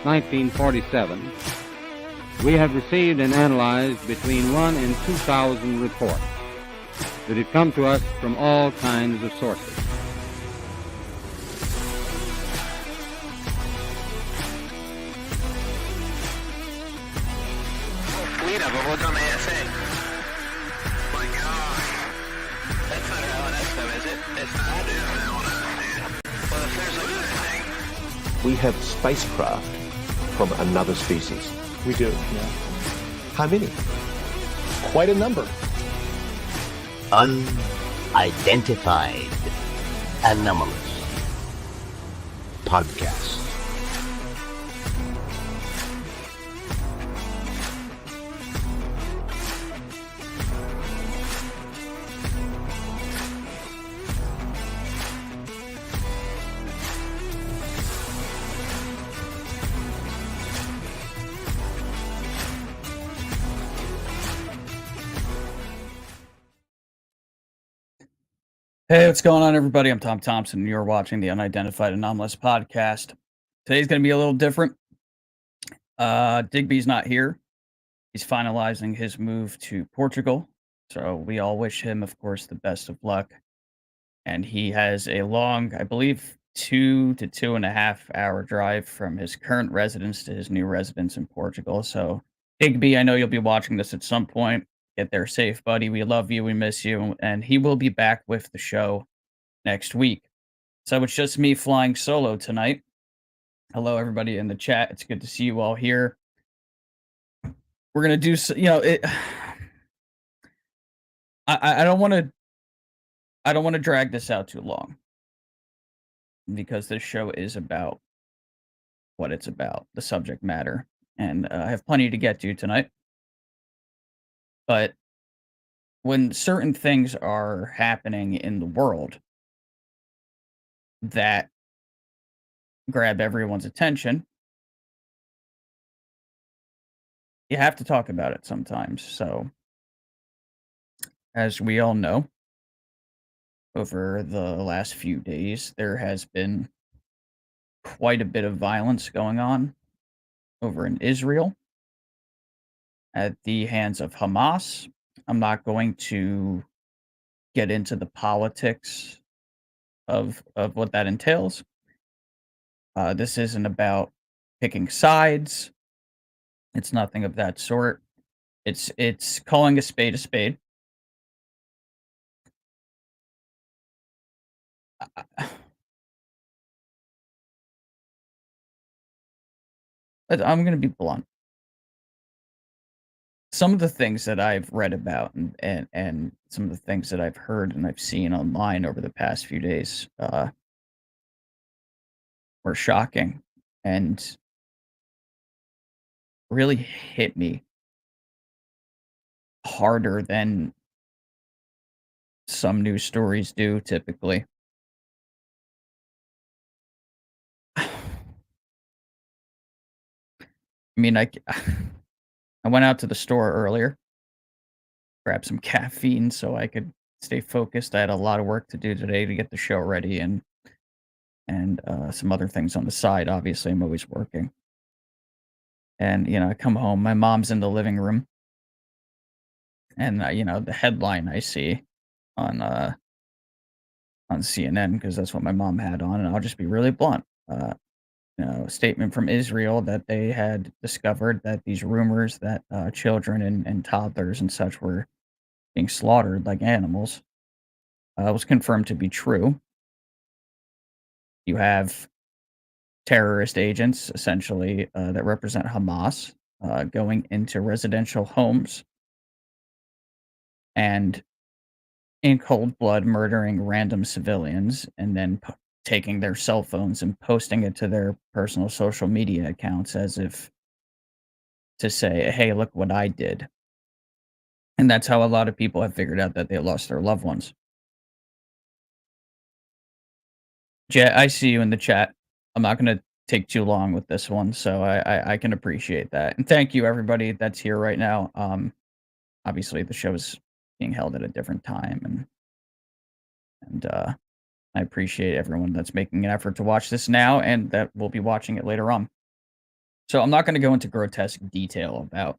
1947, we have received and analyzed between 1 and 2,000 reports that have come to us from all kinds of sources. Fleet of them. What's on the ASA? My gosh. That's not our LNS stuff, is it? It's not. That is an LNS. Well, if there's a thing. We have spacecraft from another species. We do, yeah. How many? Quite a number. Unidentified anomalous podcast. Hey, what's going on, everybody? I'm Tom Thompson, and you're watching the Unidentified Anomalous Podcast. Today's going to be a little different. Digby's not here. He's finalizing his move to Portugal, so we all wish him, of course, the best of luck. And he has a long, I believe, 2 to 2.5 hour drive from his current residence to his new residence in Portugal. So, Digby, I know you'll be watching this at some point. Get there safe, buddy. We love you. We miss you. And he will be back with the show next week. So it's just me flying solo tonight. Hello, everybody in the chat. It's good to see you all here. We're going to do, I don't want to drag this out too long, because this show is about what it's about, the subject matter. And I have plenty to get to tonight. But when certain things are happening in the world that grab everyone's attention, you have to talk about it sometimes. So, as we all know, over the last few days, there has been quite a bit of violence going on over in Israel at the hands of Hamas. I'm not going to get into the politics of what that entails. This isn't about picking sides. It's nothing of that sort. It's calling a spade a spade. I'm going to be blunt. Some of the things that I've read about and some of the things that I've heard and I've seen online over the past few days were shocking and really hit me harder than some news stories do typically. I mean, I went out to the store earlier, grabbed some caffeine so I could stay focused. I had a lot of work to do today to get the show ready and some other things on the side. Obviously, I'm always working. And, I come home, my mom's in the living room. And, the headline I see on CNN, because that's what my mom had on, and I'll just be really blunt. A statement from Israel that they had discovered that these rumors that children and toddlers and such were being slaughtered like animals was confirmed to be true. You have terrorist agents, essentially, that represent Hamas, going into residential homes and in cold blood murdering random civilians and then taking their cell phones and posting it to their personal social media accounts as if to say, hey, look what I did. And that's how a lot of people have figured out that they lost their loved ones. Jet, I see you in the chat. I'm not going to take too long with this one, so I can appreciate that. And thank you, everybody that's here right now. Obviously, the show is being held at a different time, and I appreciate everyone that's making an effort to watch this now and that will be watching it later on. So I'm not going to go into grotesque detail about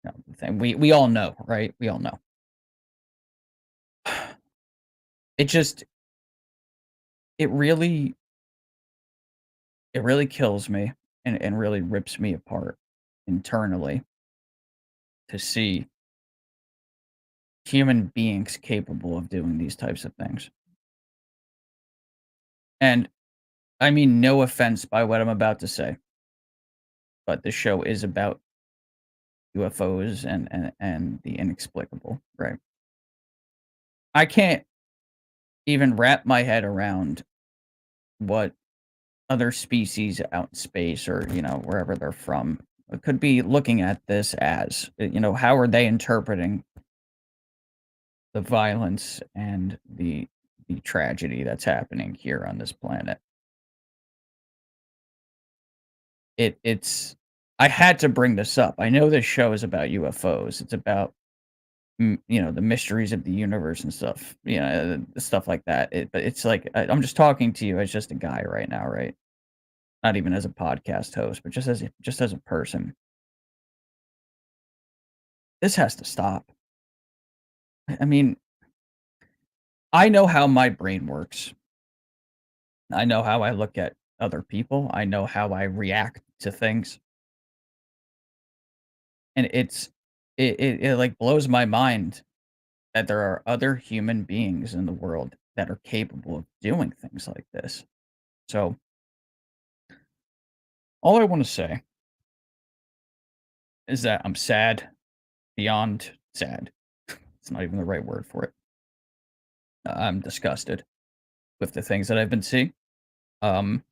the thing. We all know, right? We all know. It just it really kills me and really rips me apart internally to see human beings capable of doing these types of things. And I mean no offense by what I'm about to say, but the show is about UFOs and the inexplicable, right? I can't even wrap my head around what other species out in space or, wherever they're from could be looking at this as. How are they interpreting the violence and the tragedy that's happening here on this planet? It's I had to bring this up. I know this show is about UFOs. It's about the mysteries of the universe and stuff, stuff like that. But it's like I'm just talking to you as just a guy right now, right? Not even as a podcast host, but just as a person. This has to stop. I mean, I know how my brain works. I know how I look at other people. I know how I react to things. And it like blows my mind that there are other human beings in the world that are capable of doing things like this. So all I want to say is that I'm sad, beyond sad. It's not even the right word for it. I'm disgusted with the things that I've been seeing. Um,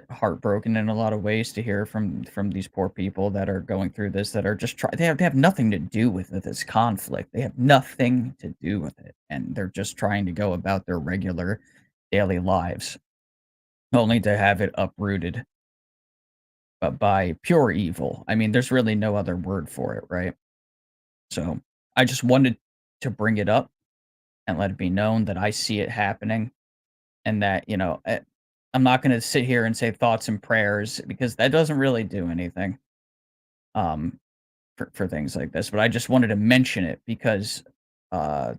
Heartbroken in a lot of ways to hear from these poor people that are going through this, that are just they have nothing to do with this conflict. They have nothing to do with it, and they're just trying to go about their regular daily lives, only to have it uprooted by pure evil. I mean, there's really no other word for it, right? So I just wanted to bring it up and let it be known that I see it happening, and that I'm not going to sit here and say thoughts and prayers, because that doesn't really do anything um for things like this. But I just wanted to mention it because uh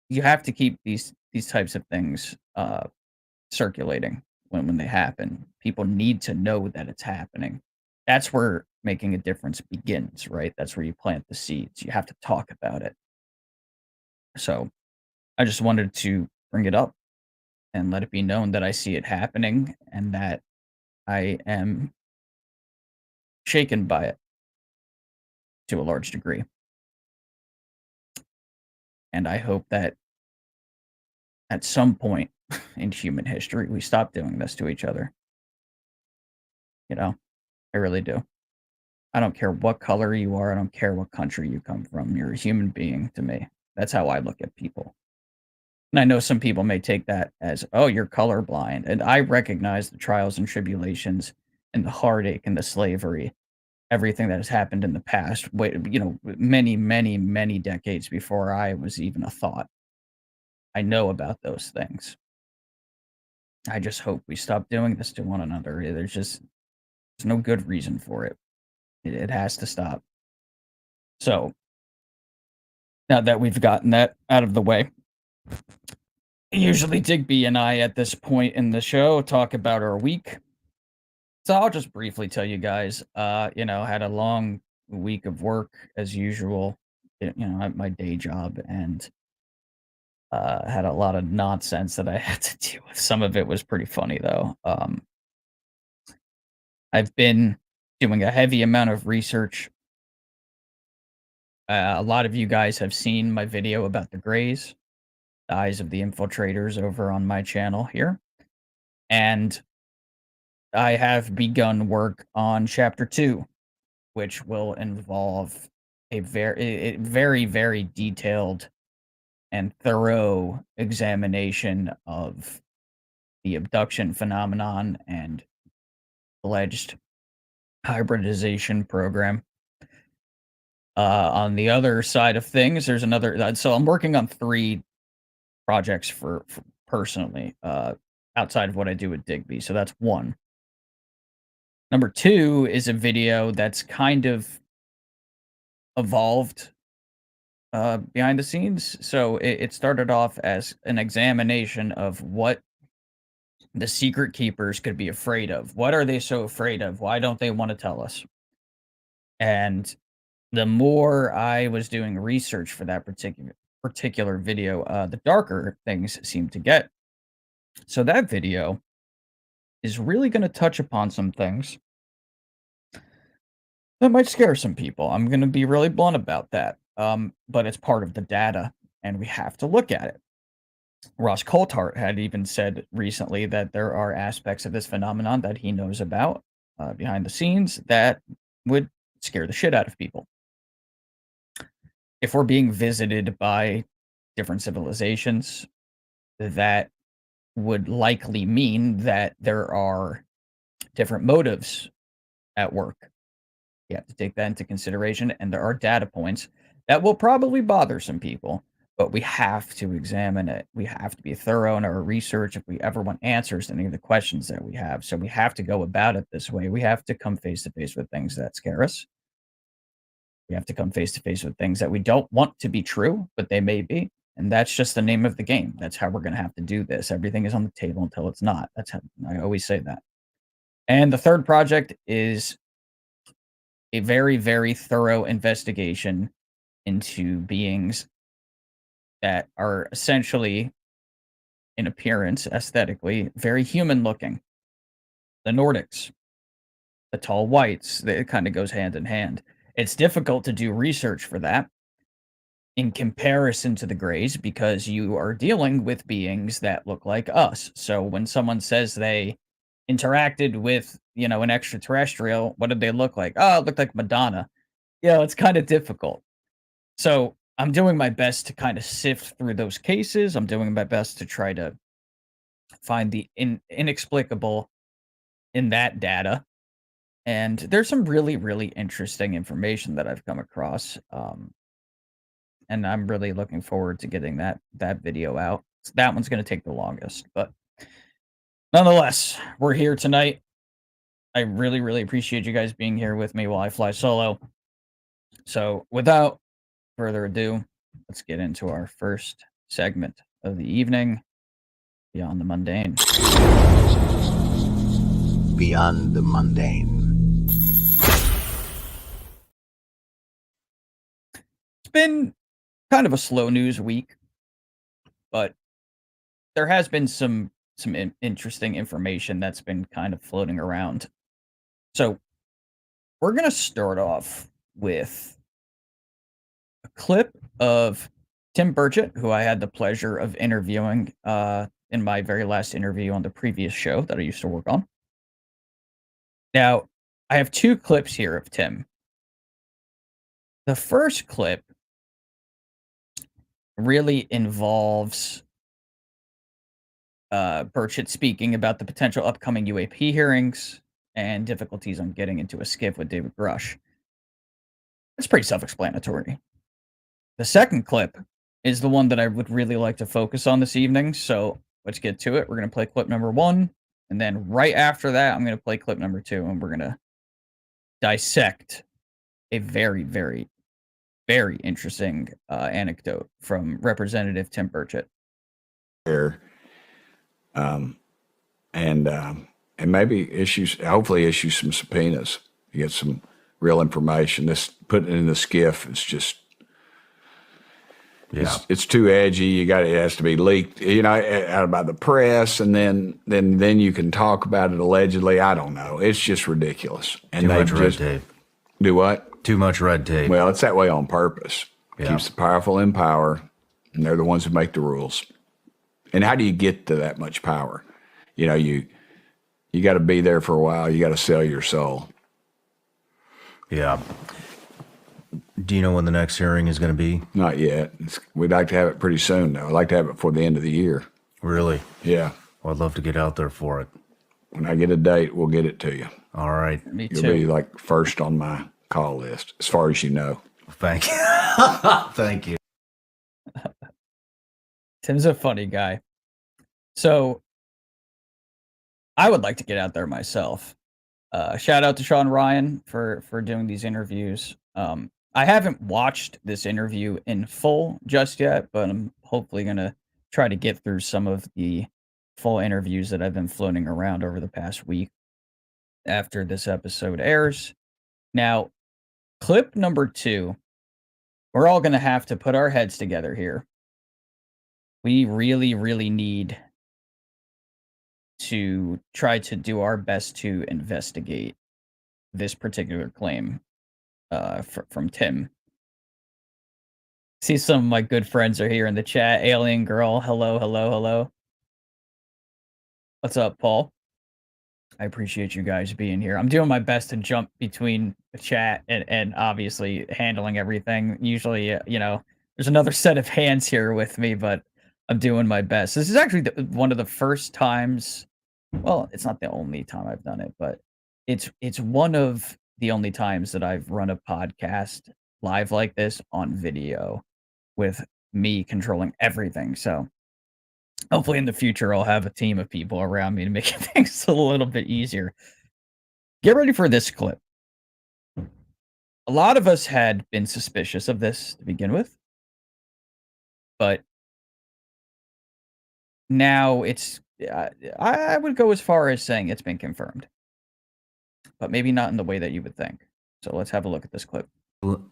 you have to keep these types of things circulating when they happen. People need to know that it's happening. That's where making a difference begins, right? That's where you plant the seeds. You have to talk about it. So I just wanted to bring it up and let it be known that I see it happening and that I am shaken by it to a large degree. And I hope that at some point in human history, we stop doing this to each other. I really do. I don't care what color you are. I don't care what country you come from. You're a human being to me. That's how I look at people. And I know some people may take that as, oh, you're colorblind. And I recognize the trials and tribulations and the heartache and the slavery, everything that has happened in the past, many, many, many decades before I was even a thought. I know about those things. I just hope we stop doing this to one another. There's no good reason for it. It has to stop. So now that we've gotten that out of the way, usually Digby and I at this point in the show talk about our week. So I'll just briefly tell you guys, had a long week of work as usual, at my day job, and had a lot of nonsense that I had to deal with. Some of it was pretty funny though. I've been doing a heavy amount of research. A lot of you guys have seen my video about the Greys, the eyes of the infiltrators, over on my channel here. And I have begun work on chapter 2, which will involve a very, very, very detailed and thorough examination of the abduction phenomenon and alleged hybridization program. On the other side of things, there's another. So I'm working on 3 projects for personally, outside of what I do with Digby. So that's one. Number 2 is a video that's kind of evolved behind the scenes. So it started off as an examination of what the secret keepers could be afraid of. What are they so afraid of? Why don't they want to tell us? And the more I was doing research for that particular video, the darker things seemed to get. So that video is really going to touch upon some things that might scare some people. I'm going to be really blunt about that. But it's part of the data, and we have to look at it. Ross Coulthart had even said recently that there are aspects of this phenomenon that he knows about behind the scenes that would scare the shit out of people. If we're being visited by different civilizations, that would likely mean that there are different motives at work. You have to take that into consideration, and there are data points that will probably bother some people, but we have to examine it. We have to be thorough in our research if we ever want answers to any of the questions that we have. So we have to go about it this way. We have to come face to face with things that scare us. We have to come face to face with things that we don't want to be true, but they may be. And that's just the name of the game. That's how we're going to have to do this. Everything is on the table until it's not. That's how I always say that. And the third project is a very, very thorough investigation into beings that are essentially, in appearance, aesthetically, very human looking. The Nordics, the tall whites, it kind of goes hand in hand. It's difficult to do research for that in comparison to the Greys because you are dealing with beings that look like us. So when someone says they interacted with, an extraterrestrial, what did they look like? Oh, it looked like Madonna. It's kind of difficult. So I'm doing my best to kind of sift through those cases. I'm doing my best to try to find the inexplicable in that data. And there's some really, really interesting information that I've come across. And I'm really looking forward to getting that video out. That one's going to take the longest, but nonetheless, we're here tonight. I really, really appreciate you guys being here with me while I fly solo. So without further ado, let's get into our first segment of the evening, Beyond the Mundane. Beyond the Mundane. It's been kind of a slow news week, but there has been some interesting information that's been kind of floating around. So we're going to start off with a clip of Tim Burchett, who I had the pleasure of interviewing in my very last interview on the previous show that I used to work on. Now, I have 2 clips here of Tim. The first clip really involves Burchett speaking about the potential upcoming UAP hearings and difficulties on getting into a skiff with David Grush. It's pretty self-explanatory. The second clip is the one that I would really like to focus on this evening, so let's get to it. We're going to play clip number 1, and then right after that, I'm going to play clip number 2, and we're going to dissect a very, very, very interesting anecdote from Representative Tim Burchett. And maybe hopefully issue some subpoenas. You get some real information. This putting it in the skiff is just, it's too edgy. It has to be leaked, out by the press, and then you can talk about it allegedly. I don't know. It's just ridiculous. And Too much red tape. Do what? Too much red tape. Well, it's that way on purpose. Yeah. Keeps the powerful in power, and they're the ones who make the rules. And how do you get to that much power? You got to be there for a while. You got to sell your soul. Yeah. Do you know when the next hearing is going to be? Not yet. We'd like to have it pretty soon, though. I'd like to have it before the end of the year. Really? Yeah. Well, I'd love to get out there for it. When I get a date, we'll get it to you. All right. Me too. You'll be like first on my call list, as far as you know. Thank you. Thank you. Tim's a funny guy. So I would like to get out there myself. Shout out to Sean Ryan for doing these interviews. I haven't watched this interview in full just yet, but I'm hopefully gonna try to get through some of the full interviews that I've been floating around over the past week after this episode airs. Now, clip number 2, we're all gonna have to put our heads together here. We really, really need to try to do our best to investigate this particular claim from Tim. See, some of my good friends are here in the chat. Alien Girl, hello, hello, hello. What's up, Paul? I appreciate you guys being here. I'm doing my best to jump between the chat and obviously handling everything. Usually, there's another set of hands here with me, but I'm doing my best. This is actually one of the first times. Well, it's not the only time I've done it, but it's one of the only times that I've run a podcast live like this on video with me controlling everything. So hopefully in the future, I'll have a team of people around me to make things a little bit easier. Get ready for this clip. A lot of us had been suspicious of this to begin with, but now it's, I would go as far as saying it's been confirmed, but maybe not in the way that you would think. So let's have a look at this clip.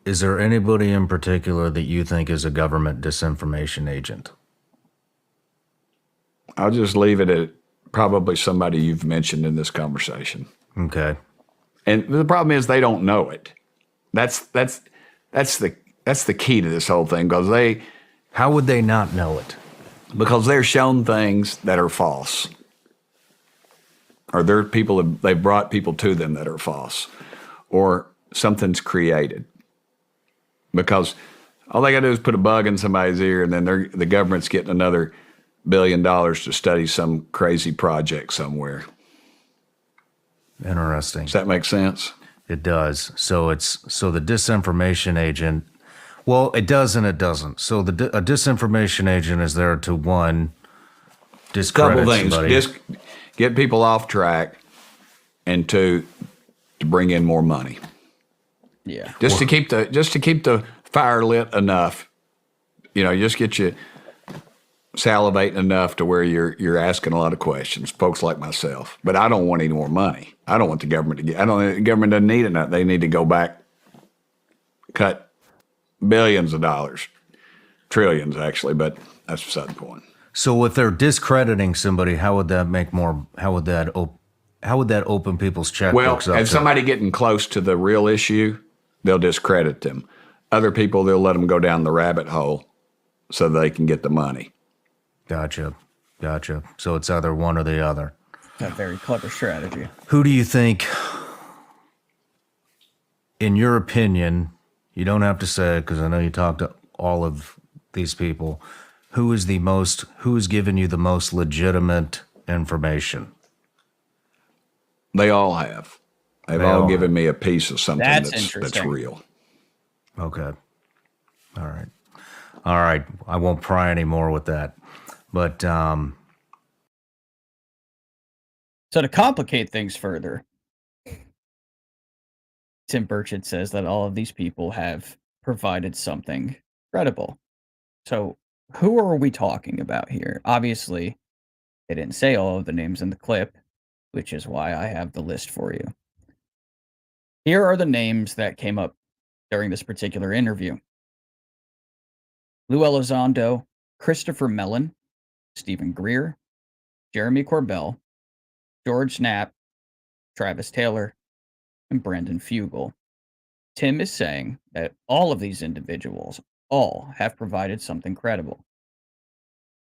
Is there anybody in particular that you think is a government disinformation agent? I'll just leave it at probably somebody you've mentioned in this conversation. Okay. And the problem is they don't know it. That's the key to this whole thing, because How would they not know it? because they're shown things that are false, or they've brought people to them that are false, or something's created. Because all they got to do is put a bug in somebody's ear, and then the government's getting another $1 billion to study some crazy project somewhere. Interesting. Does that make sense? It does. So the disinformation agent. Well, it does and it doesn't. So a disinformation agent is there to, one, discredit Couple things: somebody. get people off track, and two, to bring in more money. Yeah. Just to keep the fire lit enough. Just get you salivating enough to where you're asking a lot of questions, folks like myself. But I don't want any more money. I don't want the government to get. The government doesn't need enough. They need to go back, cut billions of dollars, trillions actually. But that's beside the point. So if they're discrediting somebody, how would that make more? How would that open people's checkbooks Well, up? if somebody getting close to the real issue, they'll discredit them. Other people, they'll let them go down the rabbit hole so they can get the money. Gotcha. So it's either one or the other. A very clever strategy. Who do you think, in your opinion, you don't have to say it because I know you talked to all of these people, who is given you the most legitimate information? They all have. They've They all all given me a piece of something That's that's interesting. real. Okay. All right. I won't pry anymore with that. But So to complicate things further, Tim Burchett says that all of these people have provided something credible. So who are we talking about here? Obviously, they didn't say all of the names in the clip, which is why I have the list for you. Here are the names that came up during this particular interview: Lou Elizondo, Christopher Mellon, Stephen Greer, Jeremy Corbell, George Knapp, Travis Taylor, and Brandon Fugel. Tim is saying that all of these individuals all have provided something credible.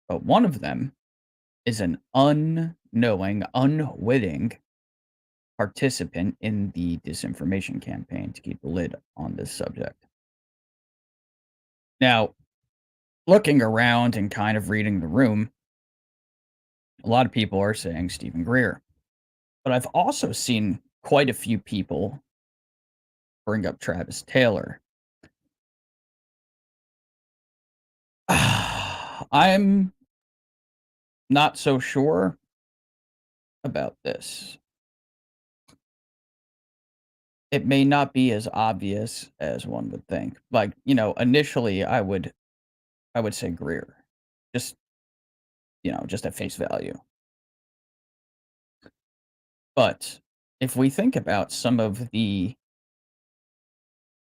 But one of them is an unknowing, unwitting participant in the disinformation campaign to keep a lid on this subject. Now, looking around and kind of reading the room, a lot of people are saying Stephen Greer. But I've also seen quite a few people bring up Travis Taylor. I'm not so sure about this. it may not be as obvious as one would think. Like, you know, initially I would say Greer. Just, you know, just at face value. But if we think about some of the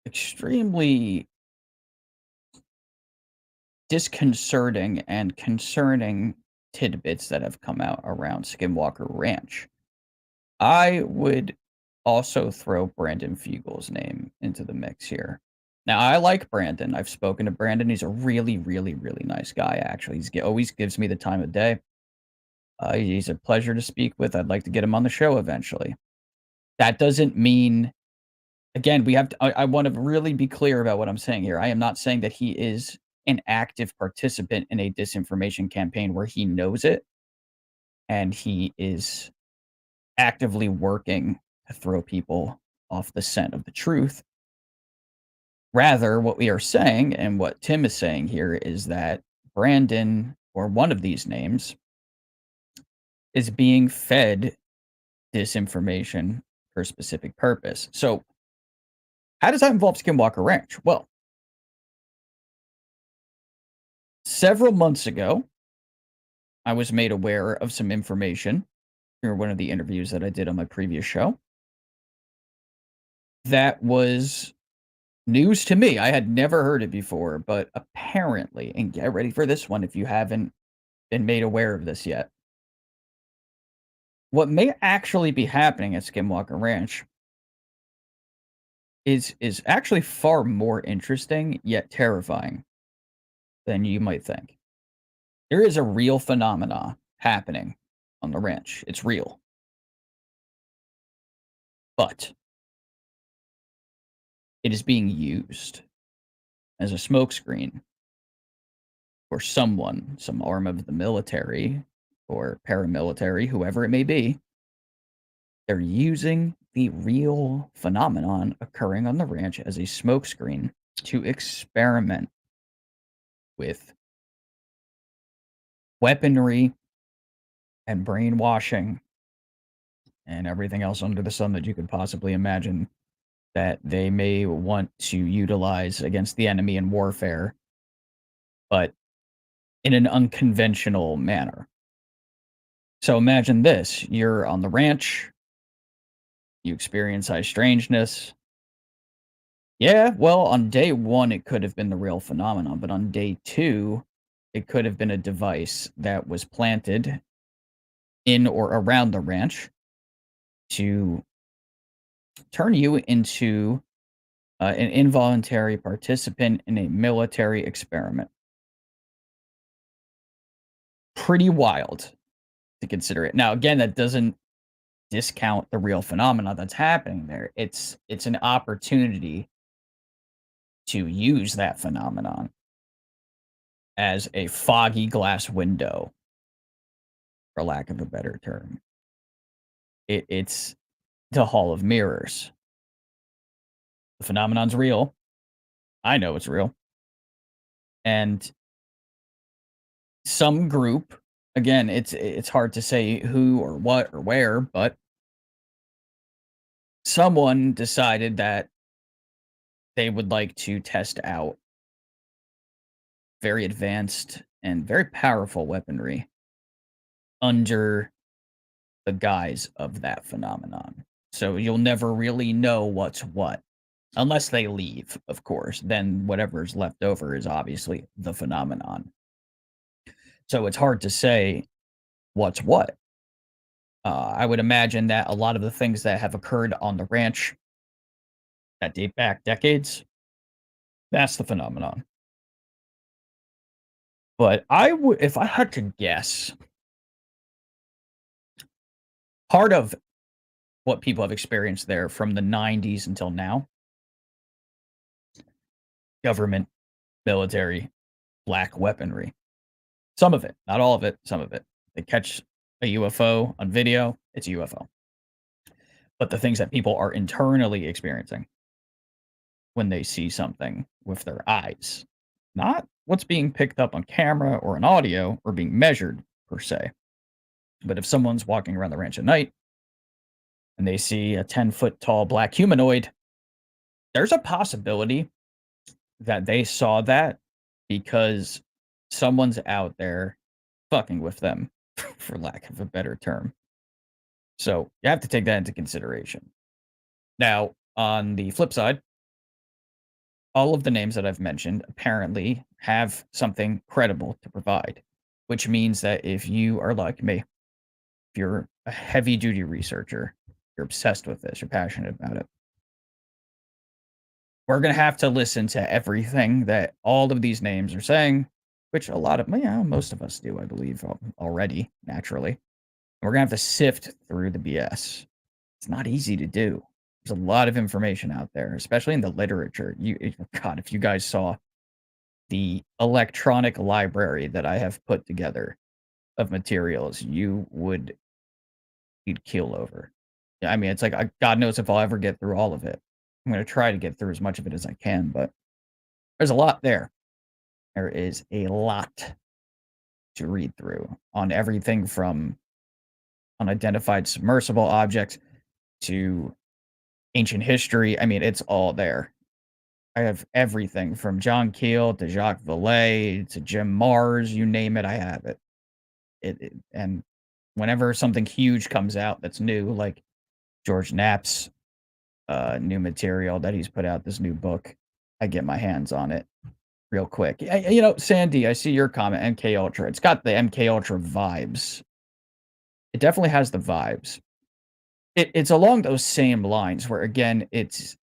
extremely disconcerting and concerning tidbits that have come out around Skinwalker Ranch, I would also throw Brandon Fugel's name into the mix here. Now, I like Brandon. I've spoken to Brandon. He's a really, really, really nice guy, actually. He always gives me the time of day. He's a pleasure to speak with. I'd like to get him on the show eventually. That doesn't mean, again, I want to really be clear about what I'm saying here. I am not saying that he is an active participant in a disinformation campaign where he knows it and he is actively working to throw people off the scent of the truth. Rather, what we are saying and what Tim is saying here is that Brandon, or one of these names, is being fed disinformation for a specific purpose. So, how does that involve Skinwalker Ranch? Well, several months ago, I was made aware of some information through one of the interviews that I did on my previous show that was news to me. I had never heard it before, but apparently, and get ready for this one if you haven't been made aware of this yet, what may actually be happening at Skinwalker Ranch is actually far more interesting yet terrifying than you might think. There is a real phenomena happening on the ranch. It's real. But it is being used as a smokescreen for someone, some arm of the military or paramilitary, whoever it may be. They're using the real phenomenon occurring on the ranch as a smokescreen to experiment with weaponry and brainwashing and everything else under the sun that you could possibly imagine that they may want to utilize against the enemy in warfare, but in an unconventional manner. So imagine this. You're on the ranch. You experience high strangeness. Yeah, well, on day one, it could have been the real phenomenon, but on day two, it could have been a device that was planted in or around the ranch to turn you into an involuntary participant in a military experiment. Pretty wild to consider it. Now, again, that doesn't discount the real phenomena that's happening there. It's an opportunity to use that phenomenon as a foggy glass window, for lack of a better term. It's the Hall of Mirrors. The phenomenon's real. I know it's real. And some group, again, it's hard to say who or what or where, but someone decided that they would like to test out very advanced and very powerful weaponry under the guise of that phenomenon. So you'll never really know what's what. Unless they leave, of course. Then whatever's left over is obviously the phenomenon. So it's hard to say what's what. I would imagine that a lot of the things that have occurred on the ranch that date back decades, that's the phenomenon. But if I had to guess, part of what people have experienced there from the 90s until now, government, military, black weaponry. Some of it, not all of it, some of it. They catch a UFO on video, it's a UFO. But the things that people are internally experiencing when they see something with their eyes, not what's being picked up on camera or on audio or being measured per se. But if someone's walking around the ranch at night and they see a 10-foot tall black humanoid, there's a possibility that they saw that because someone's out there fucking with them, for lack of a better term. So you have to take that into consideration. Now, on the flip side, all of the names that I've mentioned apparently have something credible to provide, which means that if you are like me, if you're a heavy duty researcher, you're obsessed with this, you're passionate about it, we're going to have to listen to everything that all of these names are saying, which a lot of, most of us do, I believe, already, naturally. And we're going to have to sift through the BS. It's not easy to do. There's a lot of information out there, especially in the literature. God, if you guys saw the electronic library that I have put together of materials, you'd keel over. I mean, it's like, God knows if I'll ever get through all of it. I'm going to try to get through as much of it as I can, but there's a lot there. There is a lot to read through on everything from unidentified submersible objects to ancient history. I mean, it's all there. I have everything from John Keel to Jacques Vallée to Jim Mars, you name it, I have it. And whenever something huge comes out that's new, like George Knapp's new material that he's put out, this new book, I get my hands on it real quick. Sandy, I see your comment, MK Ultra. It's got the MK Ultra vibes. It definitely has the vibes. It's along those same lines where, again, it's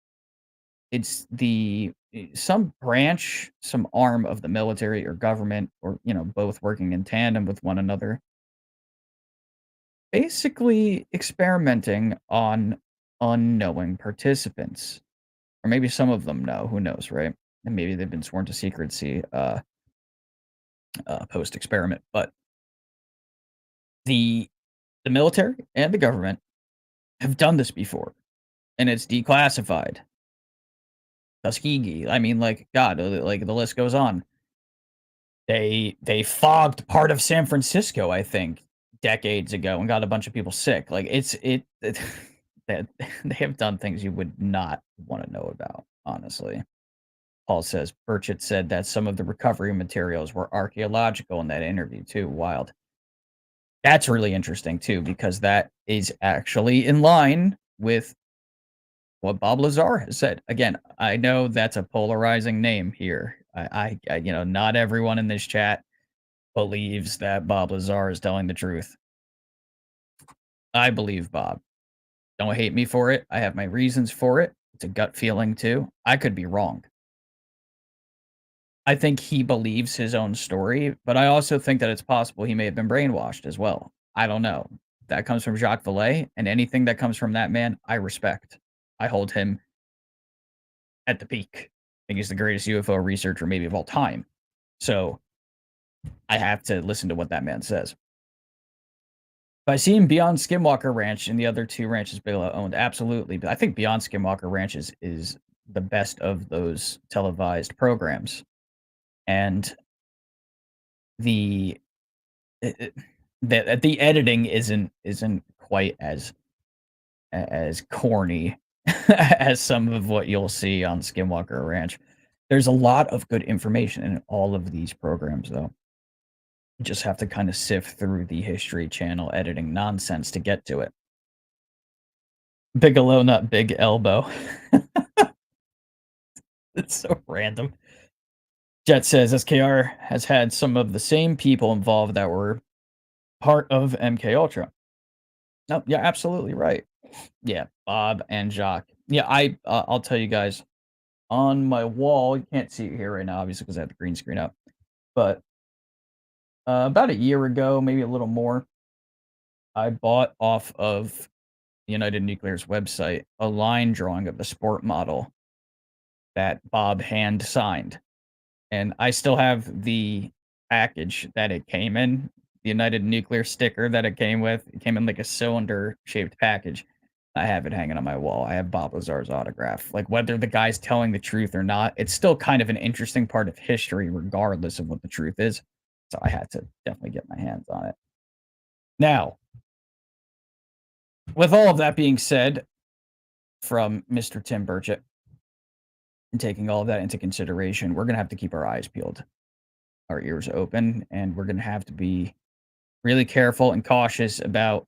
some branch, some arm of the military or government, or both working in tandem with one another, basically experimenting on unknowing participants. Or maybe some of them know, who knows, right? And maybe they've been sworn to secrecy post-experiment. But the military and the government have done this before, and it's declassified. Tuskegee, I mean, like, God, like, the list goes on. They fogged part of San Francisco, I think, decades ago, and got a bunch of people sick. Like, that they have done things you would not want to know about, honestly. Paul says, Burchett said that some of the recovery materials were archaeological in that interview, too. Wild. That's really interesting, too, because that is actually in line with what Bob Lazar has said. Again, I know that's a polarizing name here. I not everyone in this chat believes that Bob Lazar is telling the truth. I believe Bob. Don't hate me for it. I have my reasons for it. It's a gut feeling, too. I could be wrong. I think he believes his own story, but I also think that it's possible he may have been brainwashed as well. I don't know. That comes from Jacques Vallée, and anything that comes from that man, I respect. I hold him at the peak. I think he's the greatest UFO researcher maybe of all time. So I have to listen to what that man says. By seeing Beyond Skinwalker Ranch and the other two ranches Bigelow owned, absolutely. But I think Beyond Skinwalker Ranch is the best of those televised programs. And the editing isn't quite as corny as some of what you'll see on Skinwalker Ranch. There's a lot of good information in all of these programs, though. You just have to kind of sift through the History Channel editing nonsense to get to it. Bigelow, not Big Elbow. It's so random. Jet says SKR has had some of the same people involved that were part of MK Ultra. No, yeah, absolutely right. Yeah, Bob and Jacques. Yeah, I'll tell you guys, on my wall, you can't see it here right now, obviously, because I have the green screen up. But about a year ago, maybe a little more, I bought off of United Nuclear's website a line drawing of the sport model that Bob hand signed. And I still have the package that it came in, the United Nuclear sticker that it came with. It came in like a cylinder-shaped package. I have it hanging on my wall. I have Bob Lazar's autograph. Like, whether the guy's telling the truth or not, it's still kind of an interesting part of history, regardless of what the truth is. So I had to definitely get my hands on it. Now, with all of that being said, from Mr. Tim Burchett, and taking all of that into consideration, we're going to have to keep our eyes peeled, our ears open, and we're going to have to be really careful and cautious about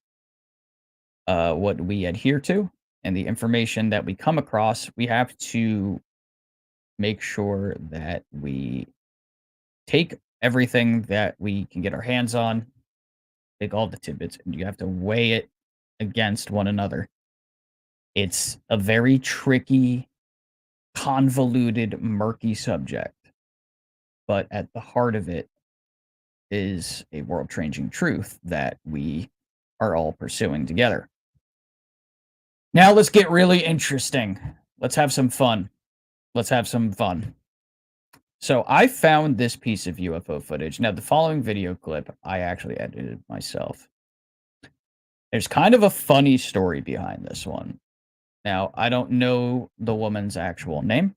what we adhere to and the information that we come across. We have to make sure that we take everything that we can get our hands on, take all the tidbits, and you have to weigh it against one another. It's a very tricky, convoluted, murky subject, but at the heart of it is a world-changing truth that we are all pursuing together. Now let's get really interesting. Let's have some fun. Let's have some fun. So I found this piece of UFO footage. Now, the following video clip, I actually edited myself. There's kind of a funny story behind this one. Now, I don't know the woman's actual name.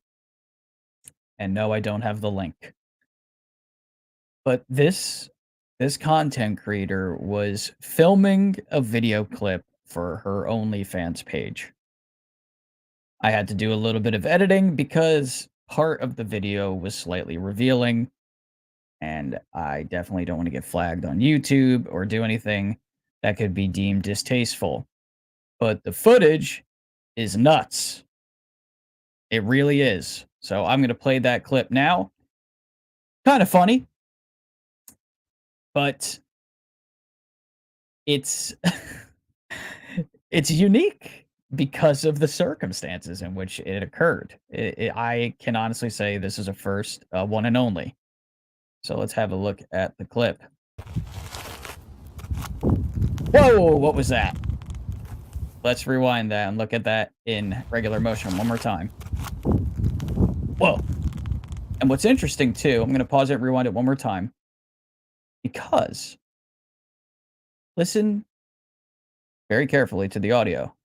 And no, I don't have the link. But this content creator was filming a video clip for her OnlyFans page. I had to do a little bit of editing because part of the video was slightly revealing, and I definitely don't want to get flagged on YouTube or do anything that could be deemed distasteful. But the footage is nuts. It really is. So I'm going to play that clip now. Kind of funny, but it's it's unique because of the circumstances in which it occurred. I can honestly say this is a first, one and only. So let's have a look at the clip. Whoa, what was that? Let's rewind that and look at that in regular motion one more time. Whoa. And what's interesting too, I'm going to pause it and rewind it one more time. Because listen very carefully to the audio.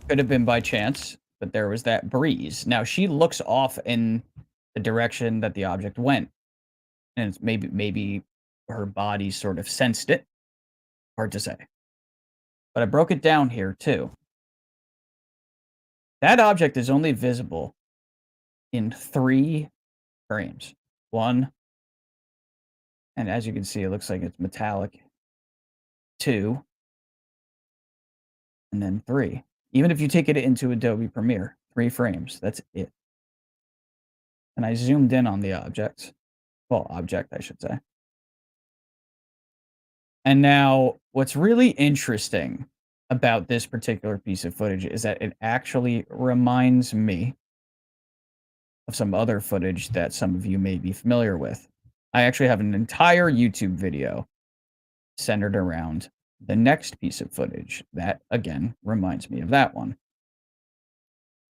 Could have been by chance, but there was that breeze. Now she looks off in the direction that the object went, and it's maybe her body sort of sensed it. Hard to say. But I broke it down here too. That object is only visible in 3 frames. 1, and as you can see, it looks like it's metallic. 2, and then 3. Even if you take it into Adobe Premiere, 3 frames, that's it. And I zoomed in on the object. Well, object, I should say. And now, what's really interesting about this particular piece of footage is that it actually reminds me of some other footage that some of you may be familiar with. I actually have an entire YouTube video centered around the next piece of footage that, again, reminds me of that one.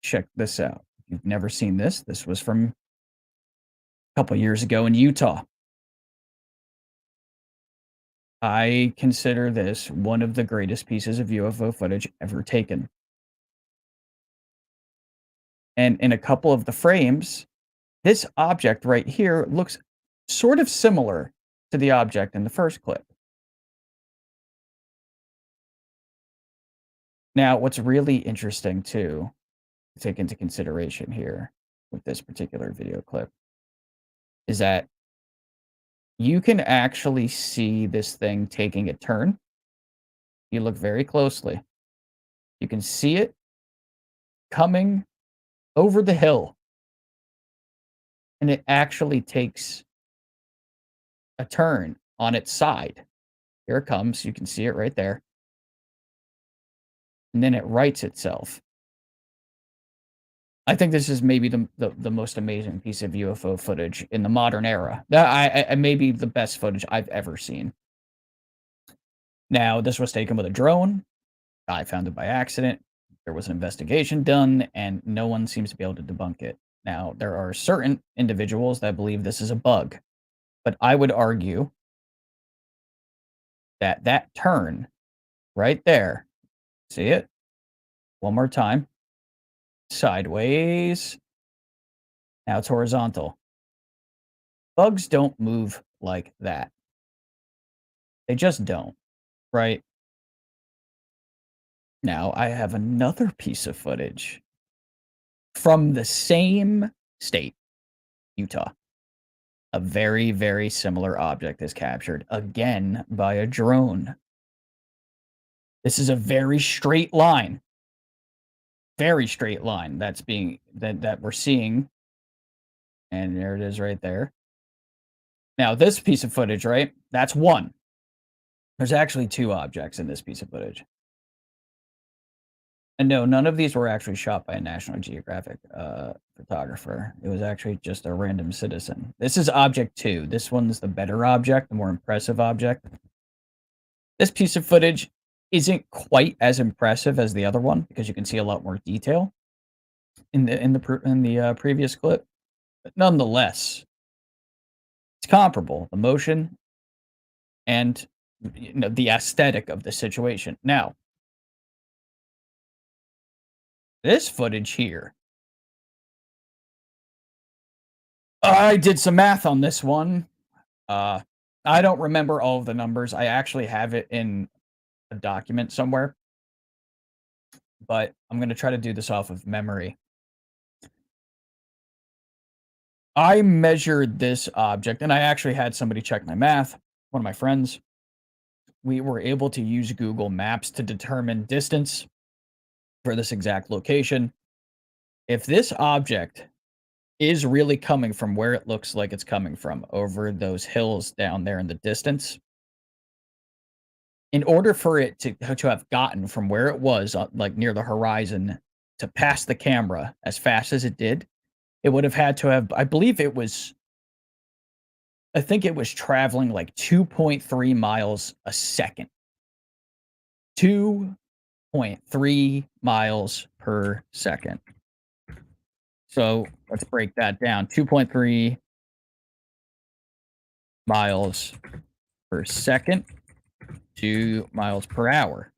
Check this out. If you've never seen this, this was from a couple years ago in Utah. I consider this one of the greatest pieces of UFO footage ever taken. And in a couple of the frames, this object right here looks sort of similar to the object in the first clip. Now, what's really interesting, too, to take into consideration here with this particular video clip is that you can actually see this thing taking a turn. You look very closely. You can see it coming over the hill. And it actually takes a turn on its side. Here it comes. You can see it right there. And then it rights itself. I think this is maybe the most amazing piece of UFO footage in the modern era. I maybe the best footage I've ever seen. Now, this was taken with a drone. I found it by accident. There was an investigation done, and no one seems to be able to debunk it. Now, there are certain individuals that believe this is a bug, but I would argue that that turn right there, see it? One more time. Sideways. Now it's horizontal. Bugs don't move like that. They just don't, right? Now, I have another piece of footage from the same state, Utah. A very, very similar object is captured, again, by a drone. This is a very straight line. Very straight line that we're seeing. And there it is right there. Now, this piece of footage, right? That's one. There's actually two objects in this piece of footage. And no, none of these were actually shot by a National Geographic photographer. It was actually just a random citizen. This is object 2. This one's the better object, the more impressive object. This piece of footage isn't quite as impressive as the other one because you can see a lot more detail in the previous clip. But nonetheless, it's comparable. The motion and the aesthetic of the situation. Now, this footage here, I did some math on this one. I don't remember all of the numbers. I actually have it in a document somewhere, but I'm going to try to do this off of memory. I measured this object, and I actually had somebody check my math, one of my friends. We were able to use Google Maps to determine distance for this exact location. If this object is really coming from where it looks like it's coming from, over those hills down there in the distance, in order for it to have gotten from where it was, like near the horizon, to pass the camera as fast as it did, it would have had to have, I think it was traveling like 2.3 miles a second. 2.3 miles per second. So let's break that down. 2.3 miles per second, 2 miles per hour.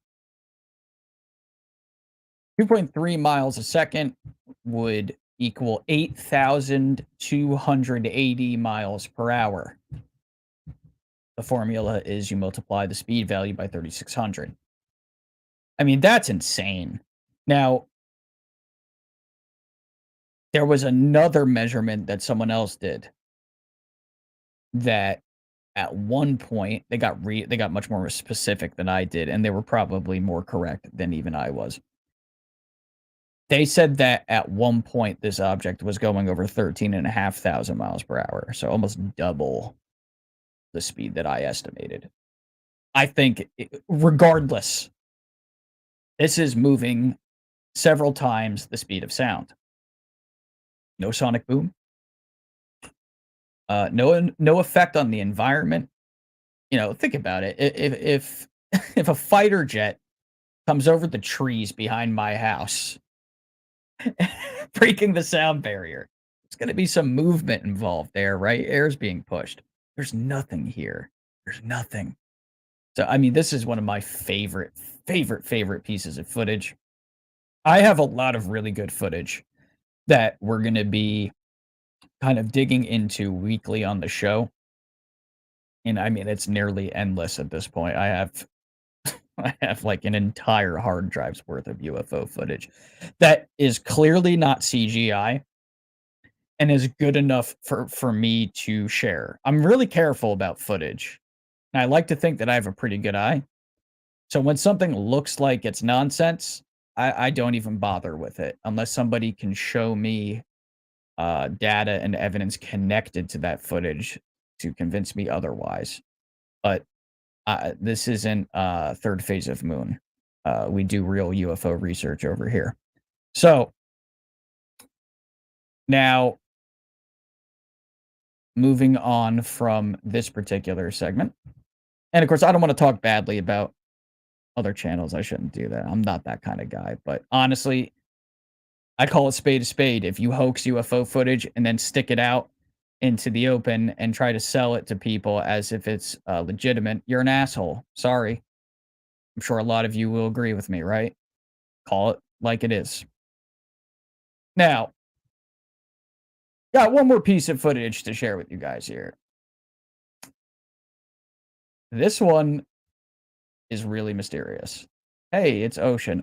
2.3 miles a second would equal 8,280 miles per hour. The formula is you multiply the speed value by 3,600. I mean, that's insane. Now, there was another measurement that someone else did that at one point they got much more specific than I did, and they were probably more correct than even I was. They said that at one point this object was going over 13,500 miles per hour, so almost double the speed that I estimated. I think, regardless, this is moving several times the speed of sound. No sonic boom. No effect on the environment. Think about it. If a fighter jet comes over the trees behind my house, breaking the sound barrier, there's going to be some movement involved there, right? Air's being pushed. There's nothing here. There's nothing. So, I mean, this is one of my favorite pieces of footage. I have a lot of really good footage that we're going to be kind of digging into weekly on the show. And I mean, it's nearly endless at this point. I have like an entire hard drive's worth of UFO footage that is clearly not CGI and is good enough for me to share. I'm really careful about footage. And I like to think that I have a pretty good eye. So when something looks like it's nonsense, I don't even bother with it unless somebody can show me data and evidence connected to that footage to convince me otherwise. But this isn't third phase of Moon. We do real UFO research over here. So now, moving on from this particular segment, and of course, I don't want to talk badly about other channels. I shouldn't do that. I'm not that kind of guy. But honestly, I call it spade a spade. If you hoax UFO footage and then stick it out into the open and try to sell it to people as if it's legitimate, you're an asshole. Sorry. I'm sure a lot of you will agree with me, right? Call it like it is. Now, got one more piece of footage to share with you guys here. This one is really mysterious. Hey, it's Ocean.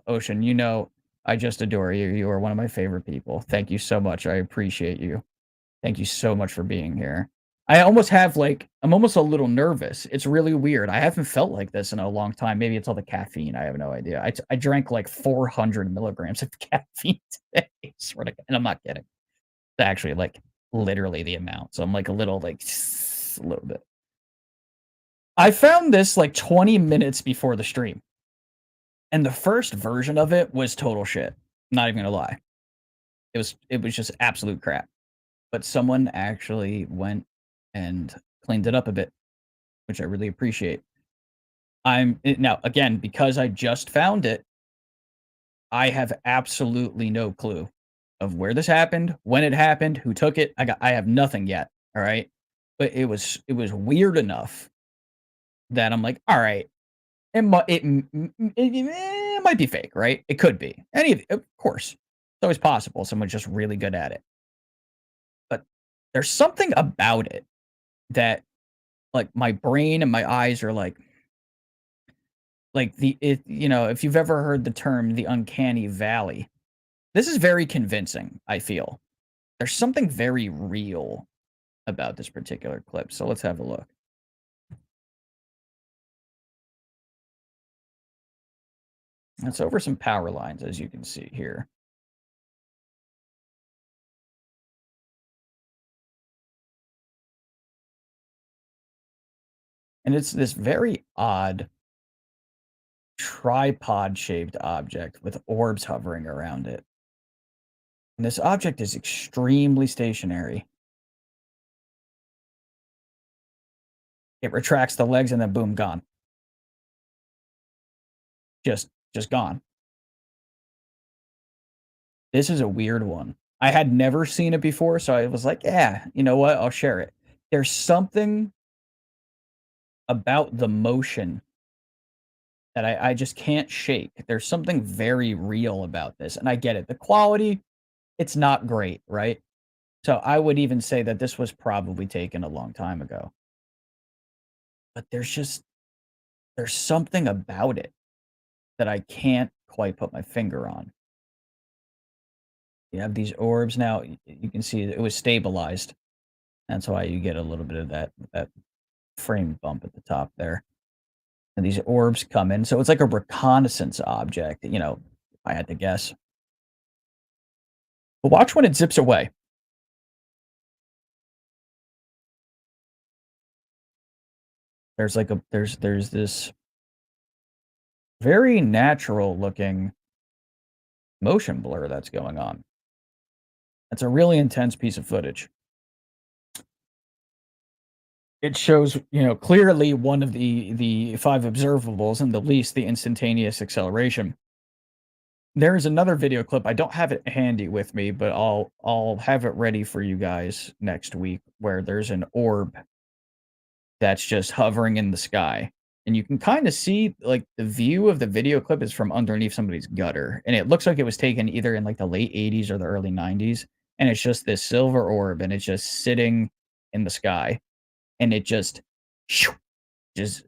Ocean, you know, I just adore you. You are one of my favorite people. Thank you so much. I appreciate you. Thank you so much for being here. I almost have like, I'm almost a little nervous. It's really weird. I haven't felt like this in a long time. Maybe it's all the caffeine. I have no idea. I drank like 400 milligrams of caffeine today. Swear to God, and I'm not kidding. It's actually like literally the amount. So I'm like a little a little bit. I found this like 20 minutes before the stream. And the first version of it was total shit. Not even gonna lie. It was just absolute crap. But someone actually went and cleaned it up a bit, which I really appreciate. Now again, because I just found it, I have absolutely no clue of where this happened, when it happened, who took it. I have nothing yet. All right. But it was weird enough that I'm like, all right, it might be fake, right? It could be. Of course. It's always possible. Someone's just really good at it. But there's something about it that, like, my brain and my eyes are like if you've ever heard the term the uncanny valley, this is very convincing, I feel. There's something very real about this particular clip. So let's have a look. It's over some power lines, as you can see here. And it's this very odd tripod-shaped object with orbs hovering around it. And this object is extremely stationary. It retracts the legs and then boom, gone. Just gone. This is a weird one. I had never seen it before, so I was like, yeah, you know what? I'll share it. There's something about the motion that I just can't shake. There's something very real about this, and I get it. The quality, it's not great, right? So I would even say that this was probably taken a long time ago. But there's something about it that I can't quite put my finger on. You have these orbs now. You can see it was stabilized. That's why you get a little bit of that frame bump at the top there. And these orbs come in. So it's like a reconnaissance object, if I had to guess. But watch when it zips away. There's there's this very natural looking motion blur that's going on. It's a really intense piece of footage. It shows, clearly one of the 5 observables, and the least the instantaneous acceleration. There is another video clip. I don't have it handy with me, but I'll have it ready for you guys next week, where there's an orb that's just hovering in the sky. And you can kind of see, like, the view of the video clip is from underneath somebody's gutter. And it looks like it was taken either in like the late 80s or the early 90s. And it's just this silver orb, and it's just sitting in the sky. And it just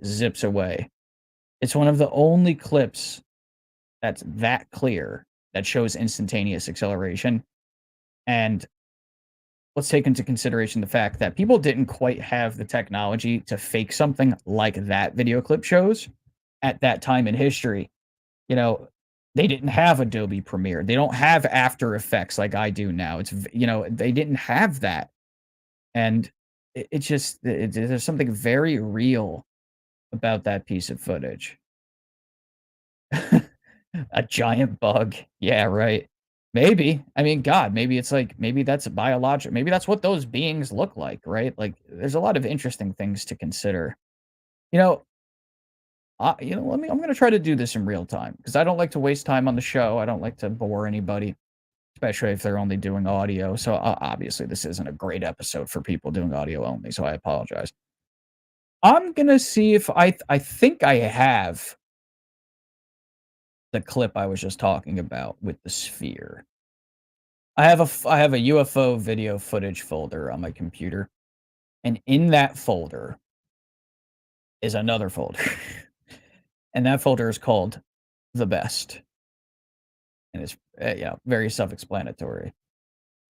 zips away. It's one of the only clips that's that clear that shows instantaneous acceleration. And let's take into consideration the fact that people didn't quite have the technology to fake something like that video clip shows at that time in history. They didn't have Adobe Premiere. They don't have After Effects like I do now. They didn't have that. And there's something very real about that piece of footage. A giant bug. Yeah, right. Maybe. I mean, God, maybe that's biological. Maybe that's what those beings look like, right? Like, there's a lot of interesting things to consider. I'm going to try to do this in real time, because I don't like to waste time on the show. I don't like to bore anybody, especially if they're only doing audio. So obviously this isn't a great episode for people doing audio only, so I apologize. I'm going to see if I think I have the clip I was just talking about with the sphere. I have a UFO video footage folder on my computer, and in that folder is another folder. And that folder is called The Best. And it's very self-explanatory.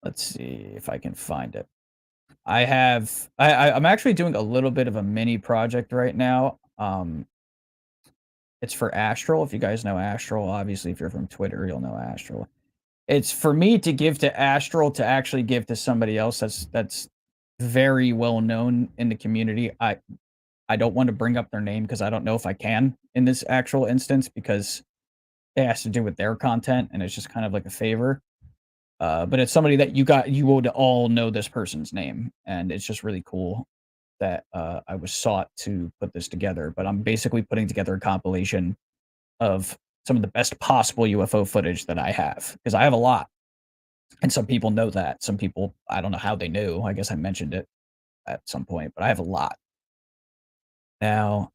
Let's see if I can find it. I'm actually doing a little bit of a mini project right now. It's for Astral. If you guys know Astral, obviously, if you're from Twitter, you'll know Astral. It's for me to give to Astral to actually give to somebody else that's very well known in the community. I don't want to bring up their name because I don't know if I can in this actual instance because it has to do with their content and it's just kind of like a favor. But it's somebody that you would all know this person's name, and it's just really cool that I was sought to put this together. But I'm basically putting together a compilation of some of the best possible UFO footage that I have, because I have a lot. And some people know that. Some people, I don't know how they knew. I guess I mentioned it at some point, but I have a lot. Now,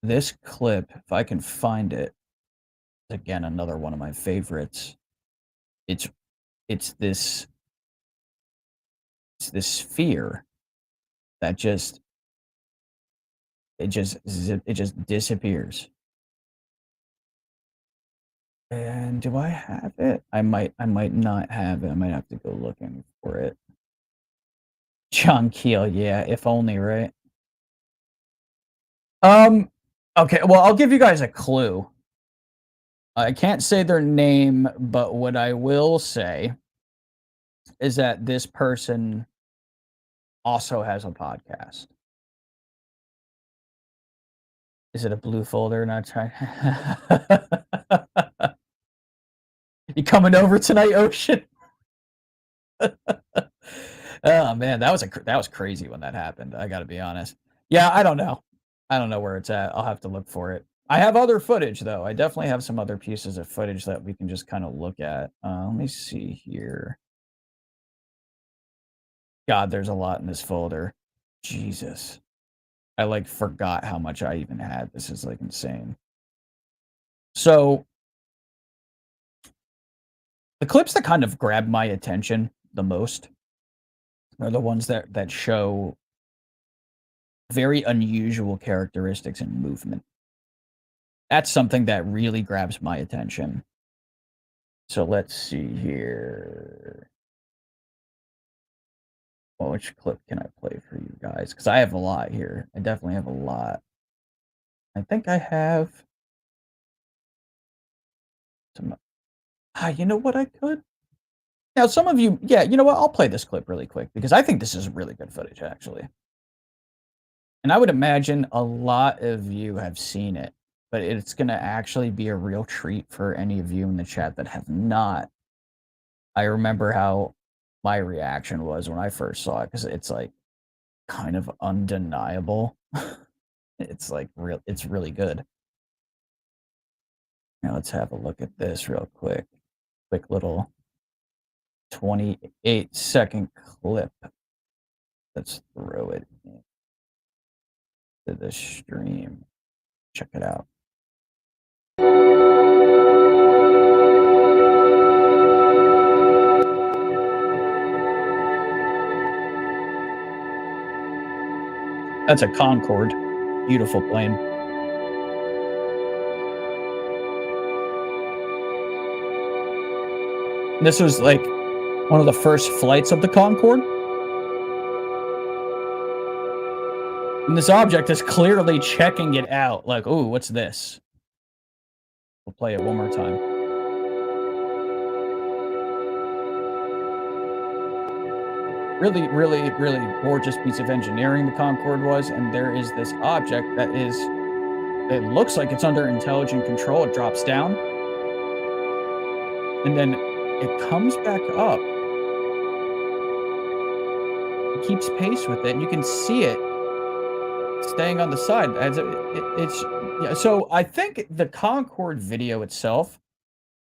this clip, if I can find it, again, another one of my favorites. It's this sphere that just disappears. And do I have it? I might not have it. I might have to go looking for it. John Keel, yeah, if only, right? Okay, well, I'll give you guys a clue. I can't say their name, but what I will say is that this person also has a podcast. Is it a blue folder? Not trying. You coming over tonight, Ocean? Oh man, that was crazy when that happened. I got to be honest. Yeah, I don't know. I don't know where it's at. I'll have to look for it. I have other footage though. I definitely have some other pieces of footage that we can just kind of look at. Let me see here. God, there's a lot in this folder. Jesus. I like forgot how much I even had. This is like insane. So the clips that kind of grab my attention the most are the ones that show very unusual characteristics in movement. That's something that really grabs my attention. So let's see here. Well, which clip can I play for you guys? Because I have a lot here. I definitely have a lot. I think I have some. You know what I could? Now, some of you, yeah, you know what? I'll play this clip really quick because I think this is really good footage, actually. And I would imagine a lot of you have seen it, but it's going to actually be a real treat for any of you in the chat that have not. I remember how my reaction was when I first saw it because it's like kind of undeniable. It's like it's really good. Now let's have a look at this real quick. Quick little 28-second clip. Let's throw it into the stream. Check it out. That's a Concorde. Beautiful plane. This was like one of the first flights of the Concorde. And this object is clearly checking it out. Like, ooh, what's this? We'll play it one more time. Really, really, really gorgeous piece of engineering the Concorde was. And there is this object that is, it looks like it's under intelligent control. It drops down. And then it comes back up. It keeps pace with it. And you can see it staying on the side. Yeah, so I think the Concorde video itself,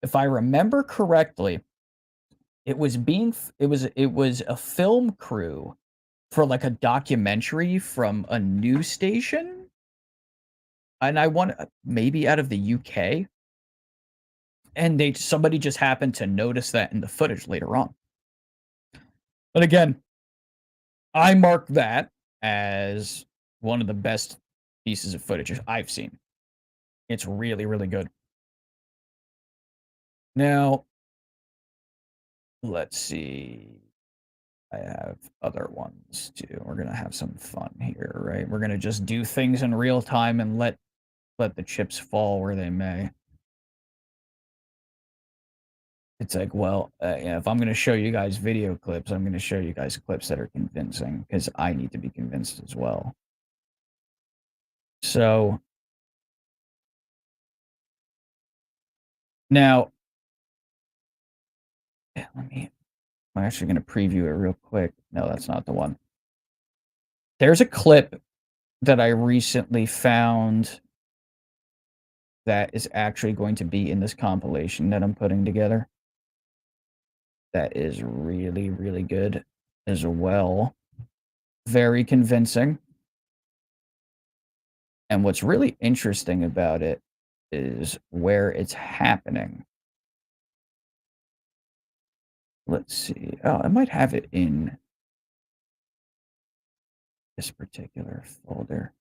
if I remember correctly, it was a film crew for like a documentary from a news station, and I want maybe out of the UK, and somebody just happened to notice that in the footage later on. But again, I mark that as one of the best pieces of footage I've seen. It's really, really good. Now, let's see. I have other ones too. We're gonna have some fun here, right? We're gonna just do things in real time and let the chips fall where they may. It's like, well, if I'm going to show you guys video clips, I'm going to show you guys clips that are convincing because I need to be convinced as well. So now, I'm actually going to preview it real quick. No, that's not the one. There's a clip that I recently found that is actually going to be in this compilation that I'm putting together. That is really, really good as well. Very convincing. And what's really interesting about it is where it's happening. Let's see. Oh, I might have it in this particular folder.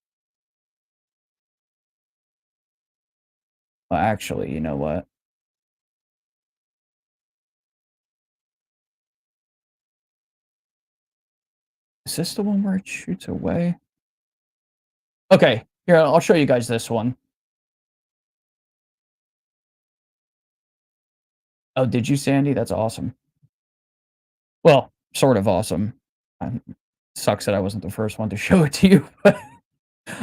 Well, actually, you know what? Is this the one where it shoots away? Okay, here, I'll show you guys this one. Oh, did you, Sandy? That's awesome. Well, sort of awesome. Sucks that I wasn't the first one to show it to you, but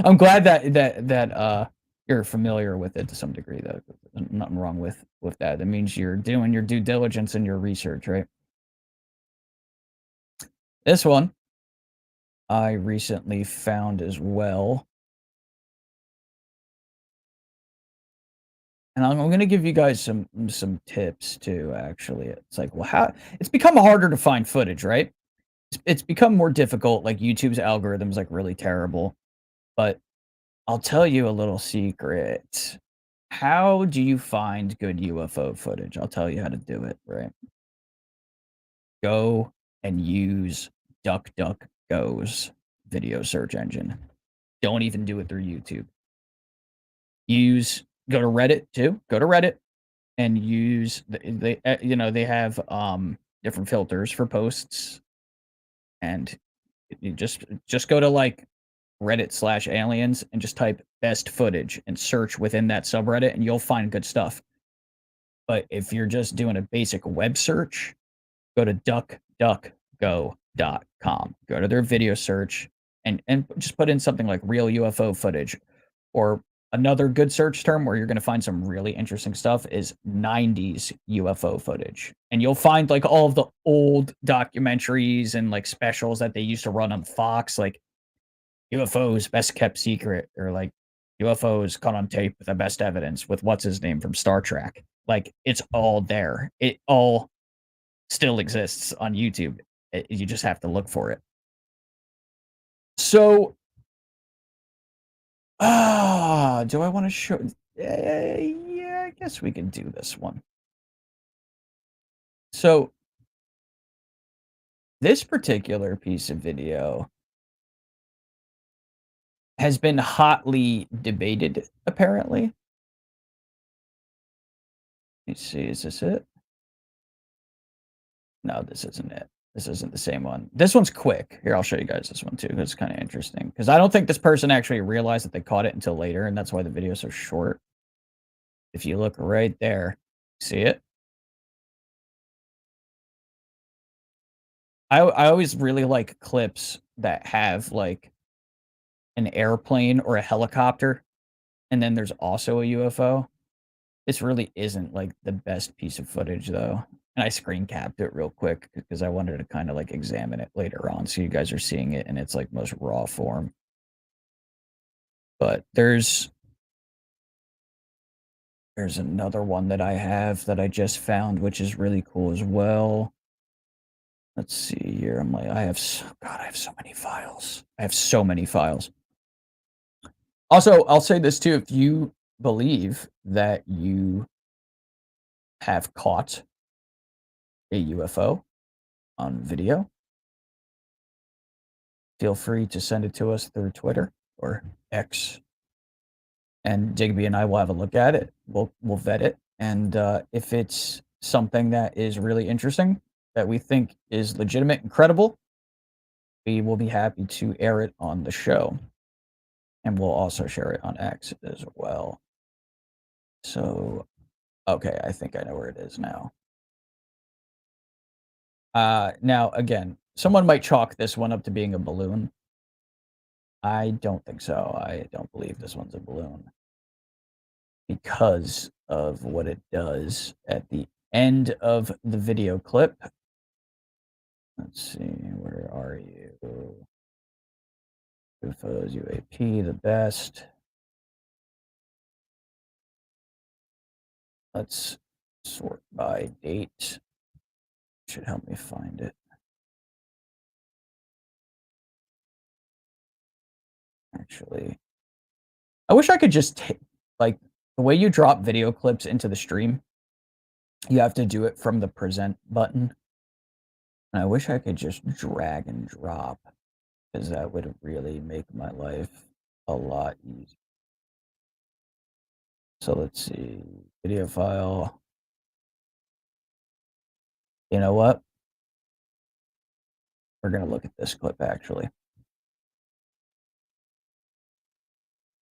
I'm glad that you're familiar with it to some degree, though. There's nothing wrong with that. That means you're doing your due diligence and your research, right? This one I recently found as well. And I'm going to give you guys some tips too, actually. It's like, well, it's become harder to find footage, right? It's become more difficult. Like YouTube's algorithm's like really terrible. But I'll tell you a little secret. How do you find good UFO footage? I'll tell you how to do it, right? Go and use DuckDuckGo's video search engine. Don't even do it through YouTube. Go to Reddit too. Go to Reddit and use they have different filters for posts, and you just go to like Reddit/aliens and just type best footage and search within that subreddit, and you'll find good stuff. But if you're just doing a basic web search, go to duckduckgo.com. Go to their video search and just put in something like real UFO footage, or another good search term where you're going to find some really interesting stuff is 90s UFO footage. And you'll find like all of the old documentaries and like specials that they used to run on Fox, like UFOs best kept secret, or like UFOs caught on tape with the best evidence with what's his name from Star Trek. Like it's all there. It all still exists on YouTube. You just have to look for it. So do I want to show? Yeah, I guess we can do this one. So this particular piece of video has been hotly debated, apparently. Let's see, is this it? No, this isn't it. This isn't the same one. This one's quick. Here, I'll show you guys this one too. It's kind of interesting because I don't think this person actually realized that they caught it until later, and that's why the video is so short. If you look right there, see it? I always really like clips that have like an airplane or a helicopter, and then there's also a UFO. This really isn't like the best piece of footage though. And I screen capped it real quick because I wanted to kind of like examine it later on so you guys are seeing it in its like most raw form. But there's another one that I have that I just found, which is really cool as well. Let's see here. I'm like, I have so many files. I have so many files. Also, I'll say this too. If you believe that you have caught a UFO on video, feel free to send it to us through Twitter or X, and Digby and I will have a look at it. We'll vet it, and if it's something that is really interesting, that we think is legitimate and credible, we will be happy to air it on the show, and we'll also share it on X as well. So, okay, I think I know where it is now. Now, again, someone might chalk this one up to being a balloon. I don't think so. I don't believe this one's a balloon because of what it does at the end of the video clip. Let's see, where are you? UFOs, UAP, the best. Let's sort by date. Should help me find it. Actually, I wish I could just take, like, the way you drop video clips into the stream, you have to do it from the present button. And I wish I could just drag and drop, because that would really make my life a lot easier. So let's see, video file. You know what? We're going to look at this clip, actually.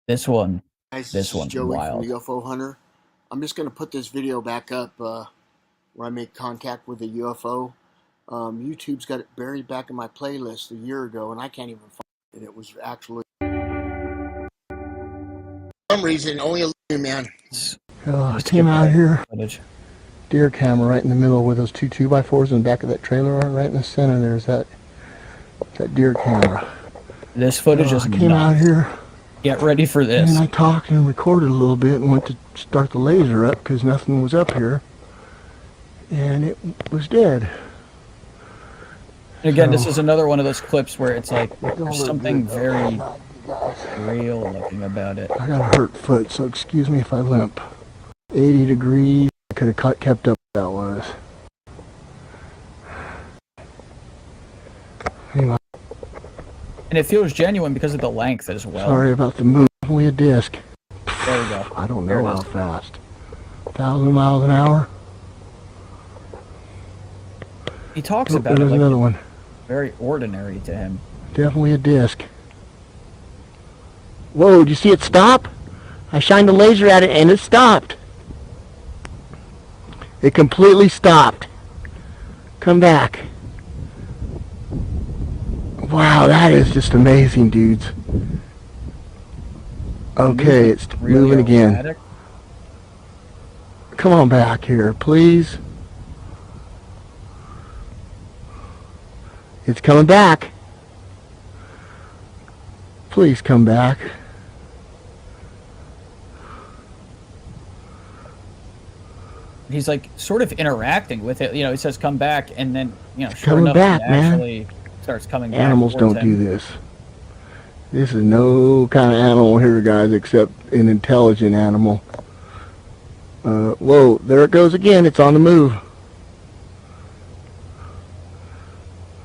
This one, Guys, this one's Joey wild. from the UFO Hunter. I'm just going to put this video back up where I make contact with a UFO. YouTube's got it buried back in my playlist a year ago, and I can't even find it. And it was actually, for some reason, only a man. I came out here, Footage. deer camera right in the middle where those two 2x4s in the back of that trailer are. Right in the center, there's that deer camera. This footage is I came out nuts. here, Get ready for this. and I talked and recorded a little bit and went to start the laser up because nothing was up here. And it was dead. And again, So- this is another one of those clips where it's like Don't there's look something good. very real looking about it. I got a hurt foot, so excuse me if I limp. 80 degrees. I could have kept up with that was. Anyway, And it feels genuine because of the length as well. sorry about the moon. Only a disc. There we go. I don't There know it how is. fast. 1,000 miles an hour. He talks Oh, about it there's like another it's one. very ordinary to him. Definitely a disc. Whoa, did you see it stop? I shined a laser at it and it stopped. It completely stopped. Come back. Wow, that is just amazing, dudes. Okay, it's Really moving again. erratic. Come on back here, please. It's coming back. Please come back. He's like sort of interacting with it. You know, he says come back, and then, you know, sure Coming enough, back, he man. actually starts coming back. Animals towards don't him. do this. This is no kind of animal here, guys, except an intelligent animal. Whoa, there it goes again. It's on the move.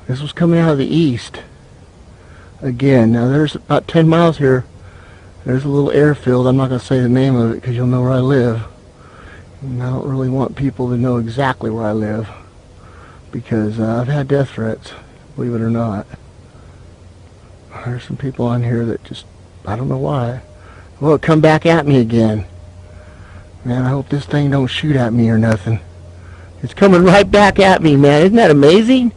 This was coming out of the east. Again, now there's about 10 miles here. There's a little airfield. I'm not going to say the name of it because you'll know where I live. And I don't really want people to know exactly where I live because I've had death threats, believe it or not. There's some people on here that just, I don't know why. Well, come back at me again. Man, I hope this thing don't shoot at me or nothing. It's coming right back at me, man. Isn't that amazing?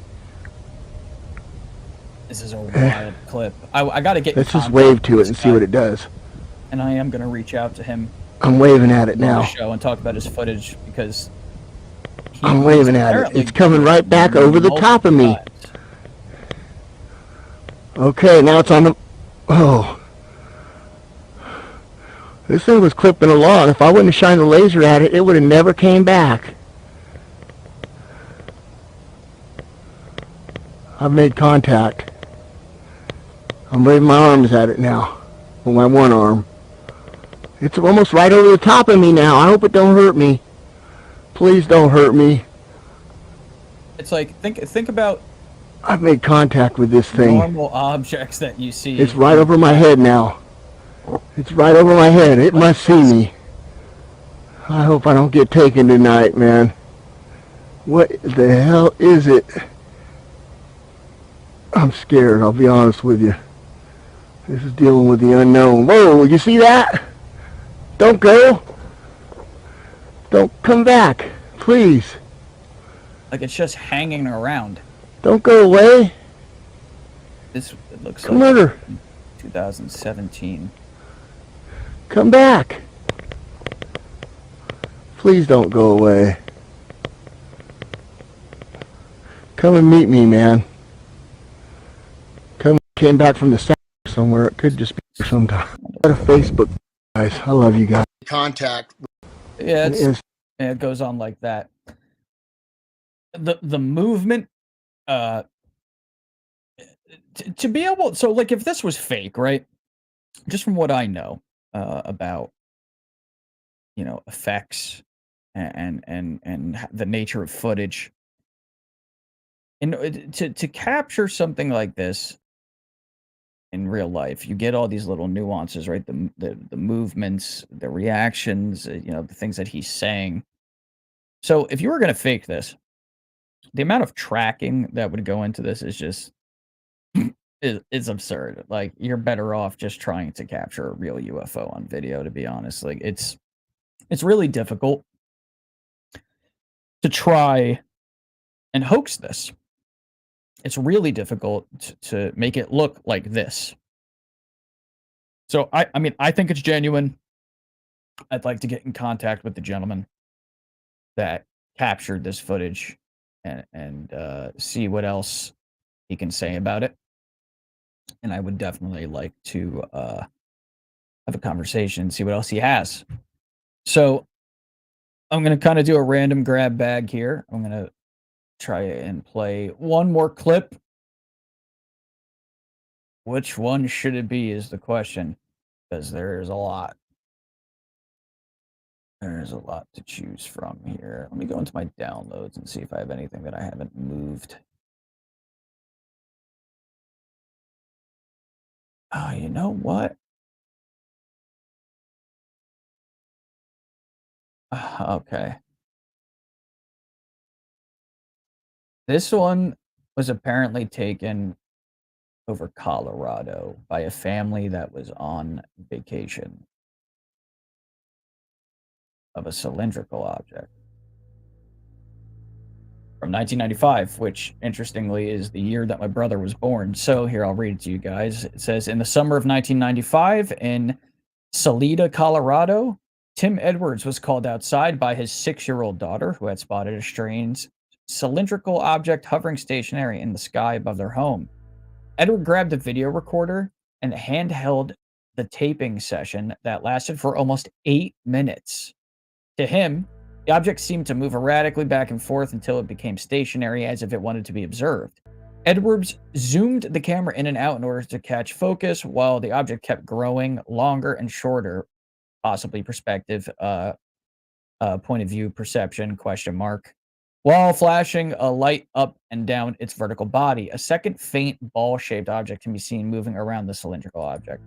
This is a wild clip. I got to get. in Let's just contact wave with to it this and see guy, what it does. And I am going to reach out to him I'm waving at it on the now. show and talk about his footage because I'm waving at it. apparently It's coming right back over the top of me. times. Okay, now it's on the... Oh. This thing was clipping along. If I wouldn't have shined the laser at it, it would have never came back. I've made contact. I'm waving my arms at it now. With my one arm. It's almost right over the top of me now. I hope it don't hurt me. Please don't hurt me. It's like think about I've made contact with this thing. normal objects that you see. It's right over my head now. It's right over my head. It must see me. I hope I don't get taken tonight, man. What the hell is it? I'm scared, I'll be honest with you. This is dealing with the unknown. Whoa, you see that? Don't go. Don't come back, please. Like it's just hanging around. Don't go away. This it looks Come like here. 2017. Come back. Please don't go away. Come and meet me, man. Came back from the south somewhere. It could just be sometime. Got a Facebook, guys. I love you guys. Contact. Yeah, it goes on like that. The movement, to be able, so like if this was fake, right? Just from what I know about, you know, effects and the nature of footage, and to capture something like this in real life, you get all these little nuances, right? The movements, the reactions, you know, the things that he's saying. So if you were going to fake this, the amount of tracking that would go into this is just is absurd. Like you're better off just trying to capture a real UFO on video, to be honest. Like it's really difficult to try and hoax this. It's really difficult to make it look like this. So I mean, I think it's genuine. I'd like to get in contact with the gentleman that captured this footage and see what else he can say about it. And I would definitely like to have a conversation, see what else he has. So I'm going to kind of do a random grab bag here. I'm going to try and play one more clip. Which one should it be is the question, because there's a lot. There's a lot to choose from here. Let me go into my downloads and see if I have anything that I haven't moved. Oh, you know what? Okay. This one was apparently taken over Colorado by a family that was on vacation of a cylindrical object from 1995, which interestingly is the year that my brother was born. So here, I'll read it to you guys. It says, in the summer of 1995 in Salida, Colorado, Tim Edwards was called outside by his 6-year-old daughter, who had spotted a strange cylindrical object hovering stationary in the sky above their home. Edward grabbed a video recorder and handheld the taping session that lasted for almost 8 minutes. To him, the object seemed to move erratically back and forth until it became stationary, as if it wanted to be observed. Edwards zoomed the camera in and out in order to catch focus, while the object kept growing longer and shorter, possibly perspective, point of view, perception, question mark, while flashing a light up and down its vertical body. A second faint ball-shaped object can be seen moving around the cylindrical object.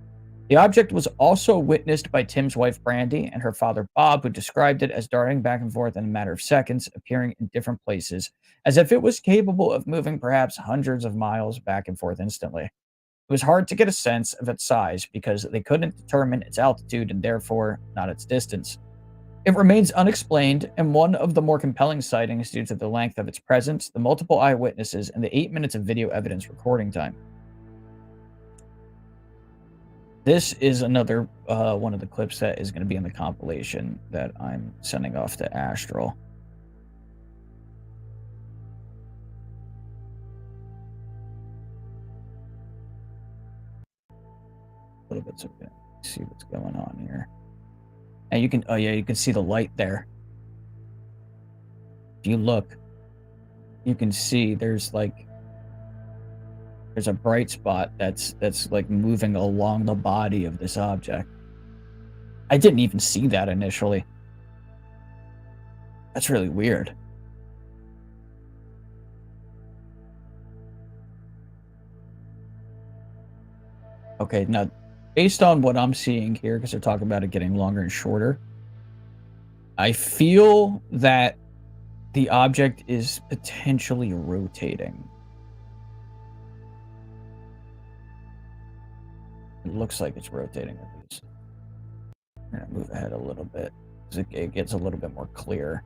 The object was also witnessed by Tim's wife, Brandy, and her father, Bob, who described it as darting back and forth in a matter of seconds, appearing in different places, as if it was capable of moving perhaps hundreds of miles back and forth instantly. It was hard to get a sense of its size because they couldn't determine its altitude and therefore not its distance. It remains unexplained, and one of the more compelling sightings due to the length of its presence, the multiple eyewitnesses, and the 8 minutes of video evidence recording time. This is another one of the clips that is going to be in the compilation that I'm sending off to Astral. A little bit, okay. See what's going on here. And you can, oh yeah, you can see the light there. If you look, you can see there's a bright spot that's like moving along the body of this object. I didn't even see that initially. That's really weird. Okay, now, based on what I'm seeing here, because they're talking about it getting longer and shorter, I feel that the object is potentially rotating. It looks like it's rotating at least. I'm gonna move ahead a little bit, because it gets a little bit more clear.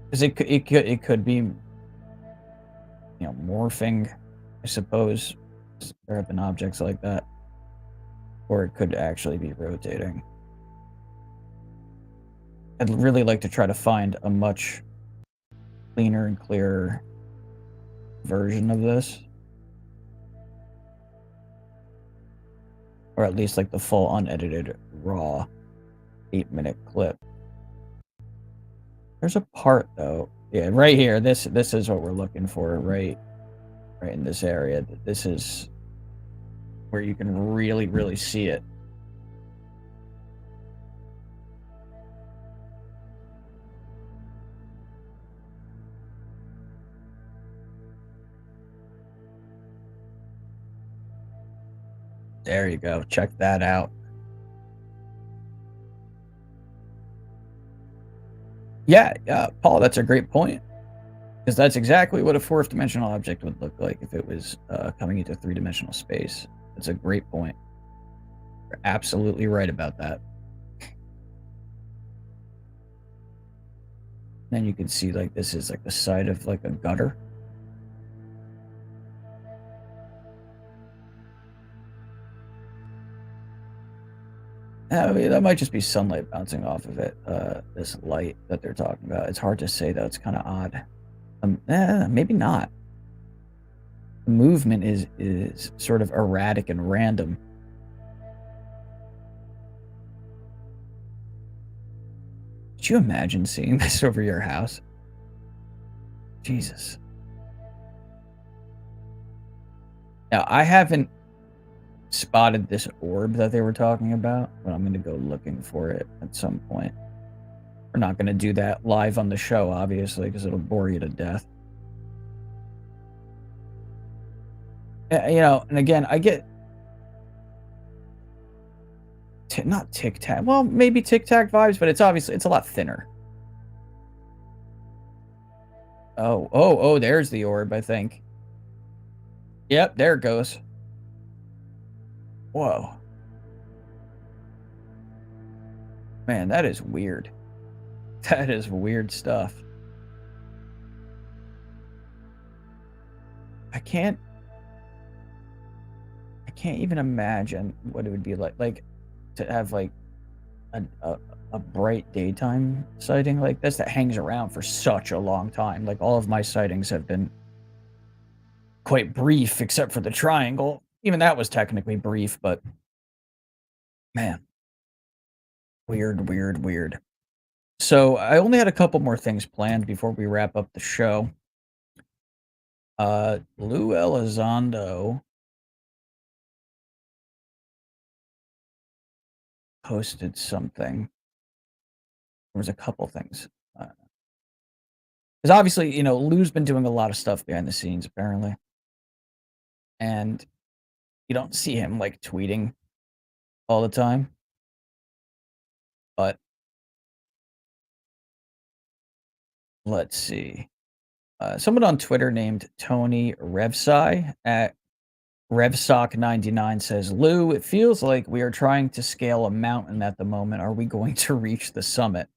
Because it could be, morphing, I suppose. There have been objects like that, or it could actually be rotating. I'd really like to try to find a much cleaner and clearer version of this, or at least like the full unedited raw 8-minute clip. There's a part though, yeah, right here. This is what we're looking for, right in this area. This is where you can really see it. There you go. Check that out. Yeah, Paul, that's a great point. Because that's exactly what a fourth dimensional object would look like if it was coming into three-dimensional space. That's a great point. You're absolutely right about that. Then you can see like this is like the side of like a gutter. I mean, that might just be sunlight bouncing off of it. This light that they're talking about. It's hard to say though. It's kind of odd. Maybe not. The movement is sort of erratic and random. Could you imagine seeing this over your house? Jesus. Now, I haven't spotted this orb that they were talking about, but I'm going to go looking for it at some point. We're not going to do that live on the show, obviously, because it'll bore you to death. And again, I get not Tic Tac. Well, maybe Tic Tac vibes, but it's a lot thinner. Oh, there's the orb, I think. Yep, there it goes. Whoa. Man, that is weird. That is weird stuff. I can't even imagine what it would be like to have like a bright daytime sighting like this that hangs around for such a long time. Like all of my sightings have been quite brief, except for the triangle. Even that was technically brief, but man, weird. So I only had a couple more things planned before we wrap up the show. Lou Elizondo posted something. There was a couple things. Because obviously, Lou's been doing a lot of stuff behind the scenes, apparently. And you don't see him, like, tweeting all the time. But let's see. Someone on Twitter named Tony Revsai at Revsock99 says, Lou, it feels like we are trying to scale a mountain at the moment. Are we going to reach the summit?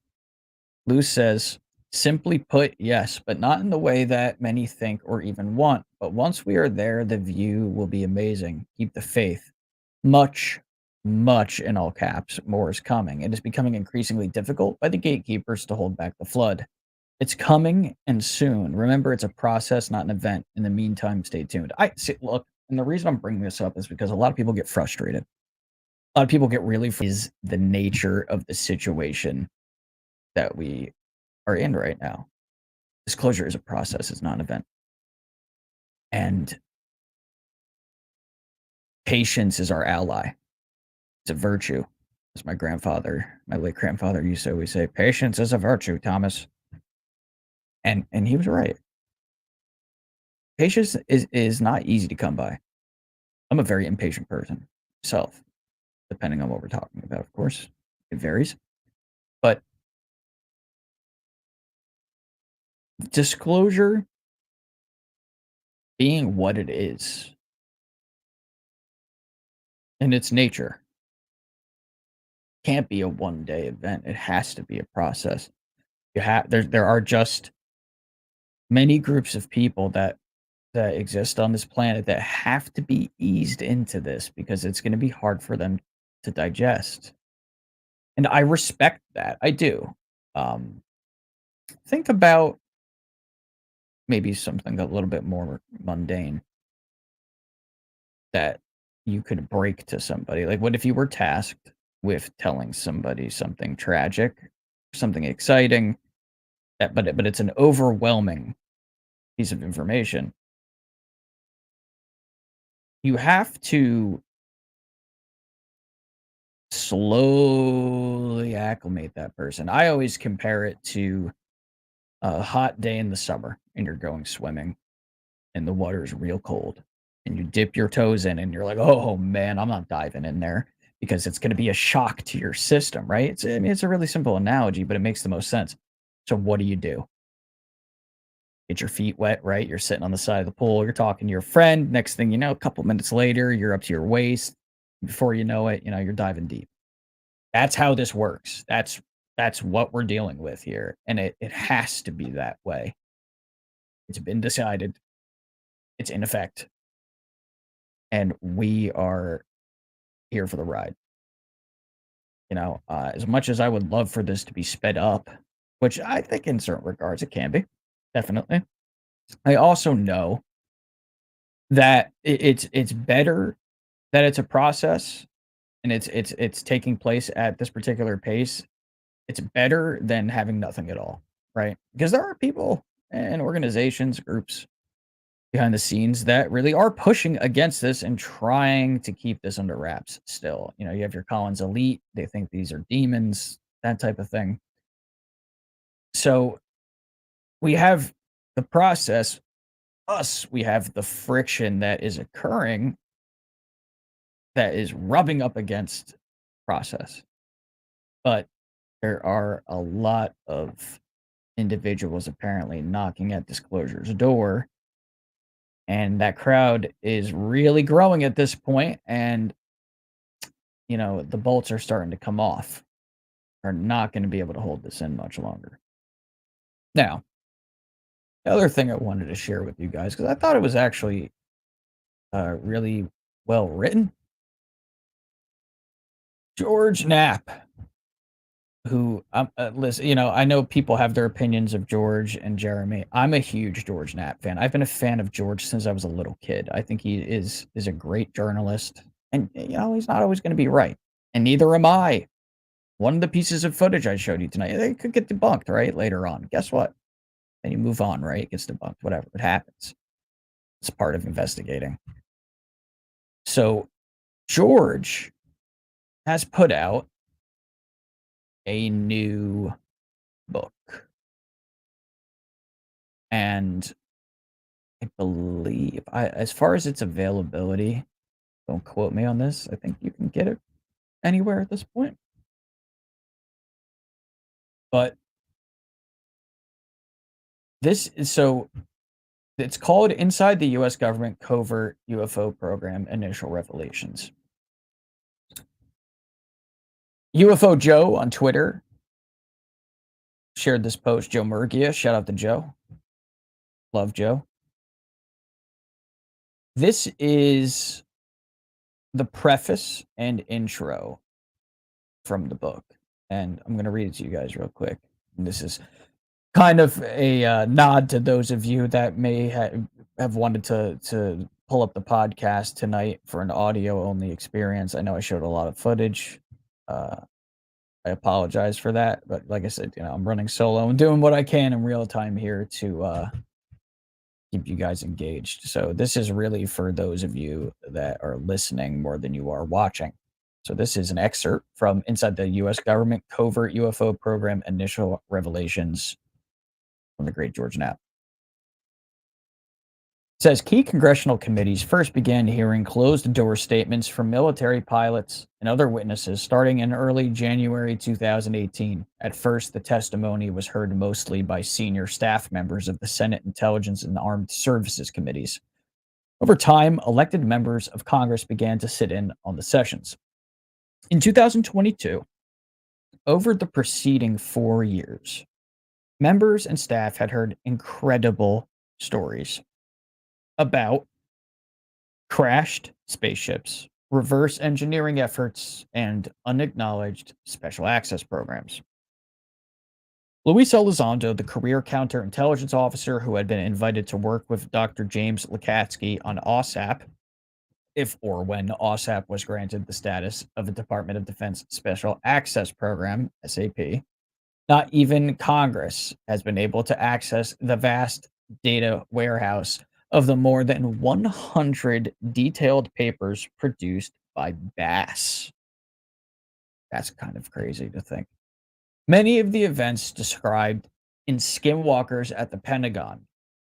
Lou says, simply put, yes, but not in the way that many think or even want. But once we are there, the view will be amazing. Keep the faith. Much, in all caps, more is coming. It is becoming increasingly difficult by the gatekeepers to hold back the flood. It's coming and soon. Remember, it's a process, not an event. In the meantime, stay tuned. Look, and the reason I'm bringing this up is because a lot of people get frustrated. A lot of people get really is the nature of the situation that we are in right now. Disclosure is a process, it's not an event. And patience is our ally. It's a virtue. As my late grandfather used to always say, patience is a virtue, Thomas. And he was right. patience is not easy to come by. I'm a very impatient person myself, depending on what we're talking about, of course. It varies. But disclosure being what it is in its nature can't be a one-day event. It has to be a process. There are just many groups of people that exist on this planet that have to be eased into this because it's going to be hard for them to digest. And I respect that. I do. Um, think about maybe something a little bit more mundane that you could break to somebody. Like, what if you were tasked with telling somebody something tragic, something exciting, but it's an overwhelming piece of information? You have to slowly acclimate that person. I always compare it to a hot day in the summer and you're going swimming and the water is real cold and you dip your toes in and you're like, oh man, I'm not diving in there because it's going to be a shock to your system, right? I mean, it's a really simple analogy, but it makes the most sense. So what do? Get your feet wet, right? You're sitting on the side of the pool, you're talking to your friend. Next thing you know, a couple minutes later, you're up to your waist. Before you know it, you're diving deep. That's how this works. That's what we're dealing with here. And it has to be that way. It's been decided. It's in effect. And we are here for the ride. As much as I would love for this to be sped up, which I think in certain regards it can be, definitely. I also know that it's better that it's a process and it's taking place at this particular pace. It's better than having nothing at all, right? Because there are people and organizations, groups behind the scenes that really are pushing against this and trying to keep this under wraps still. You have your Collins elite, they think these are demons, that type of thing. So we have the process, we have the friction that is occurring that is rubbing up against process. But there are a lot of individuals apparently knocking at disclosure's door, and that crowd is really growing at this point, and the bolts are starting to come off. Are not going to be able to hold this in much longer. Now, the other thing I wanted to share with you guys, because I thought it was actually really well written. George Knapp, who listen, I know people have their opinions of George and Jeremy. I'm a huge George Knapp fan. I've been a fan of George since I was a little kid. I think he is a great journalist, and he's not always going to be right, and neither am I. One of the pieces of footage I showed you tonight, they could get debunked, right? Later on. Guess what? Then you move on, right? It gets debunked, whatever. It happens. It's part of investigating. So George has put out a new book. And I believe, as far as its availability, don't quote me on this, I think you can get it anywhere at this point. But it's called Inside the U.S. Government Covert UFO Program Initial Revelations. UFO Joe on Twitter shared this post. Joe Murgia, shout out to Joe. Love Joe. This is the preface and intro from the book. And I'm going to read it to you guys real quick. And this is kind of a nod to those of you that may have wanted to pull up the podcast tonight for an audio-only experience. I know I showed a lot of footage. I apologize for that. But like I said, I'm running solo and doing what I can in real time here to keep you guys engaged. So this is really for those of you that are listening more than you are watching. So this is an excerpt from Inside the U.S. Government Covert UFO Program Initial Revelations from the great George Knapp. says key congressional committees first began hearing closed-door statements from military pilots and other witnesses starting in early January 2018. At first, the testimony was heard mostly by senior staff members of the Senate Intelligence and Armed Services Committees. Over time, elected members of Congress began to sit in on the sessions. In 2022, over the preceding 4 years, members and staff had heard incredible stories about crashed spaceships, reverse engineering efforts, and unacknowledged special access programs. Luis Elizondo, the career counterintelligence officer who had been invited to work with Dr. James Lukatsky on OSAP, if or when OSAP was granted the status of a Department of Defense Special Access Program, SAP, not even Congress has been able to access the vast data warehouse of the more than 100 detailed papers produced by Bass. That's kind of crazy to think. Many of the events described in Skinwalkers at the Pentagon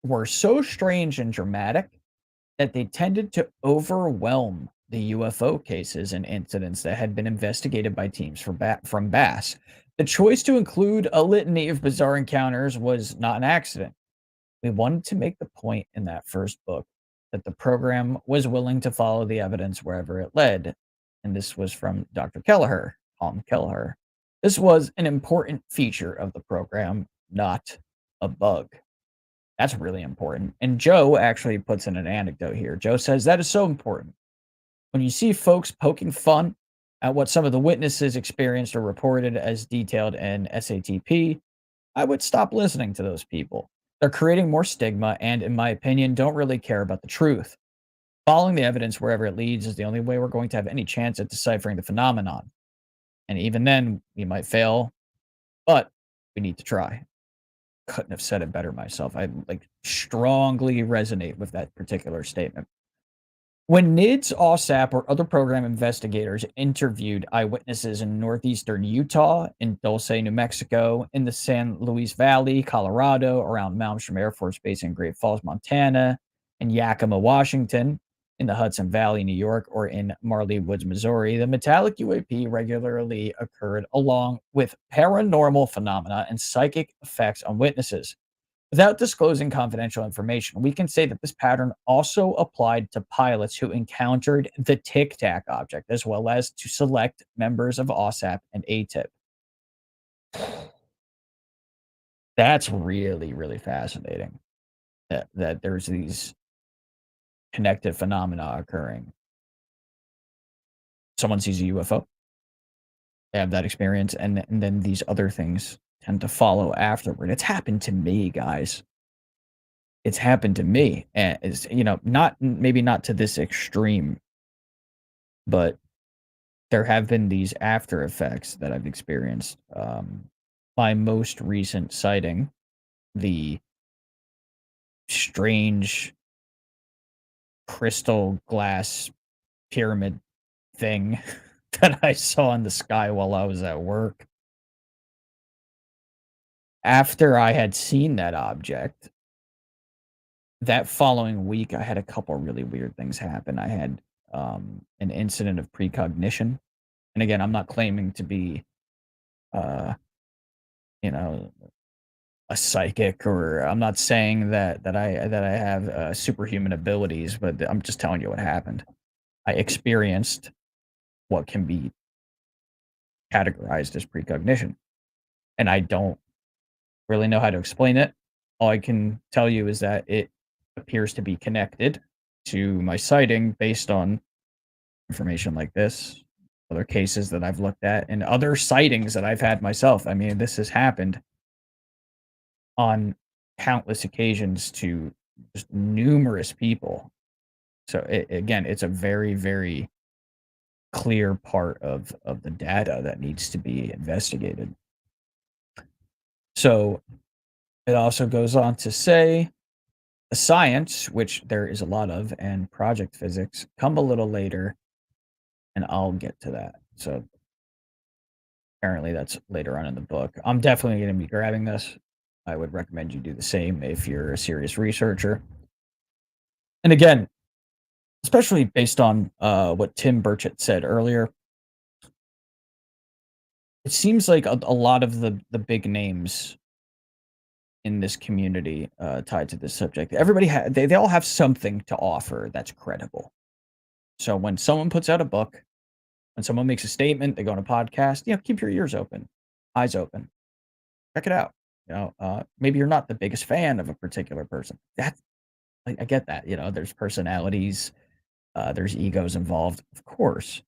were so strange and dramatic that they tended to overwhelm the UFO cases and incidents that had been investigated by teams from Bass. The choice to include a litany of bizarre encounters was not an accident. We wanted to make the point in that first book that the program was willing to follow the evidence wherever it led. And this was from Dr. Kelleher, Tom Kelleher. This was an important feature of the program, not a bug. That's really important. And Joe actually puts in an anecdote here. Joe says that is so important. When you see folks poking fun at what some of the witnesses experienced or reported as detailed in SATP, I would stop listening to those people. They're creating more stigma and, in my opinion, don't really care about the truth. Following the evidence wherever it leads is the only way we're going to have any chance at deciphering the phenomenon. And even then, we might fail, but we need to try. Couldn't have said it better myself. I strongly resonate with that particular statement. When NIDS, OSAP, or other program investigators interviewed eyewitnesses in northeastern Utah, in Dulce, New Mexico, in the San Luis Valley, Colorado, around Malmstrom Air Force Base in Great Falls, Montana, in Yakima, Washington, in the Hudson Valley, New York, or in Marley Woods, Missouri, the metallic UAP regularly occurred along with paranormal phenomena and psychic effects on witnesses. Without disclosing confidential information, we can say that this pattern also applied to pilots who encountered the Tic Tac object, as well as to select members of OSAP and ATIP. That's really, really fascinating that there's these connected phenomena occurring. Someone sees a UFO, they have that experience, and then these other things tend to follow afterward. It's happened to me, guys. It's happened to me, and it's maybe not to this extreme, but there have been these after effects that I've experienced. My most recent sighting, the strange crystal glass pyramid thing that I saw in the sky while I was at work. After I had seen that object, that following week, I had a couple really weird things happen. I had an incident of precognition. And again, I'm not claiming to be, a psychic, or I'm not saying that I have superhuman abilities, but I'm just telling you what happened. I experienced what can be categorized as precognition, and I don't really know how to explain it. All I can tell you is that it appears to be connected to my sighting based on information like this, other cases that I've looked at, and other sightings that I've had myself. I mean, this has happened on countless occasions to just numerous people. So again, it's a very, very clear part of the data that needs to be investigated. So it also goes on to say the science, which there is a lot of, and project physics come a little later, and I'll get to that. So apparently that's later on in the book. I'm definitely going to be grabbing this. I would recommend you do the same if you're a serious researcher. And again, especially based on what Tim Burchett said earlier, it seems like a lot of the big names in this community tied to this subject, everybody they all have something to offer that's credible. So when someone puts out a book, when someone makes a statement, they go on a podcast, keep your ears open, eyes open, check it out. Maybe you're not the biggest fan of a particular person. That's I get that. There's personalities, there's egos involved, of course.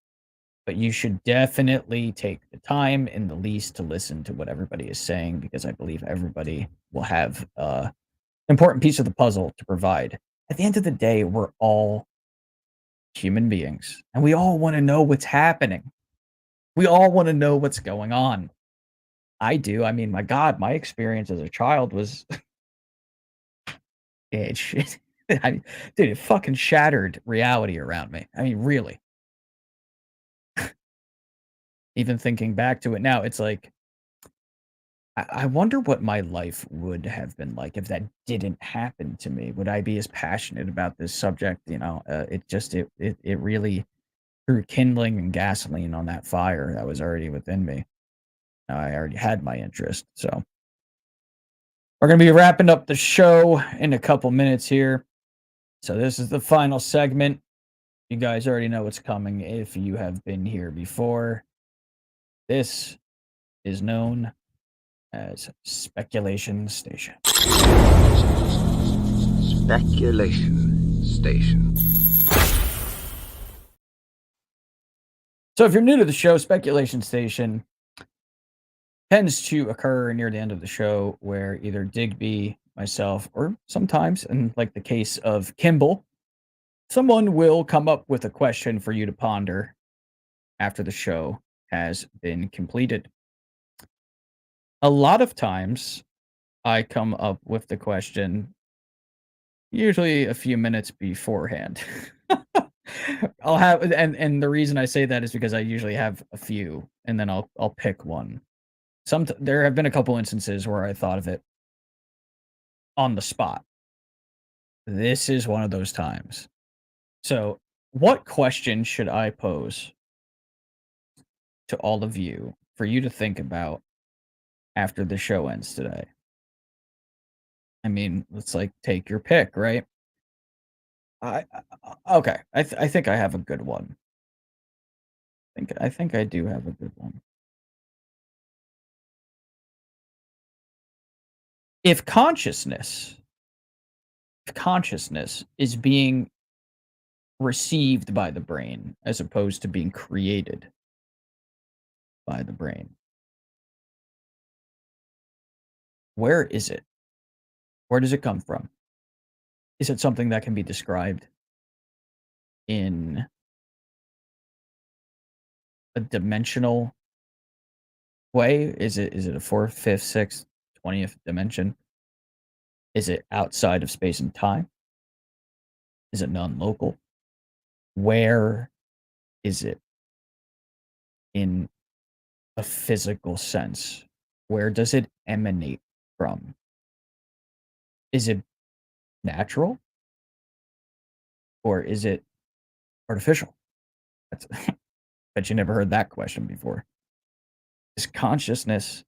But you should definitely take the time in the least to listen to what everybody is saying, because I believe everybody will have important piece of the puzzle to provide. At the end of the day, we're all human beings, and we all want to know what's happening. We all want to know what's going on. I do. I mean, my God, my experience as a child was shit. Dude, it fucking shattered reality around me. I mean, really. Even thinking back to it now, it's like, I wonder what my life would have been like if that didn't happen to me. Would I be as passionate about this subject? It really threw kindling and gasoline on that fire that was already within me. I already had my interest. So we're going to be wrapping up the show in a couple minutes here. So this is the final segment. You guys already know what's coming if you have been here before. This is known as Speculation Station. Speculation Station. So if you're new to the show, Speculation Station tends to occur near the end of the show, where either Digby, myself, or sometimes, in like the case of Kimball, someone will come up with a question for you to ponder after the show has been completed. A lot of times, I come up with the question usually a few minutes beforehand. I'll have, and the reason I say that is because I usually have a few, and then I'll pick one. There have been a couple instances where I thought of it on the spot. This is one of those times. So, what question should I pose to all of you for you to think about after the show ends today? I mean, let's take your pick, right? Okay. I think I have a good one. I think I do have a good one. If consciousness is being received by the brain as opposed to being created by the brain, where is it? Where does it come from? Is it something that can be described in a dimensional way? Is it a fourth, fifth, sixth, 20th dimension? Is it outside of space and time? Is it non-local? Where is it in a physical sense? Where does it emanate from? Is it natural? Or is it artificial? Bet you never heard that question before. Is consciousness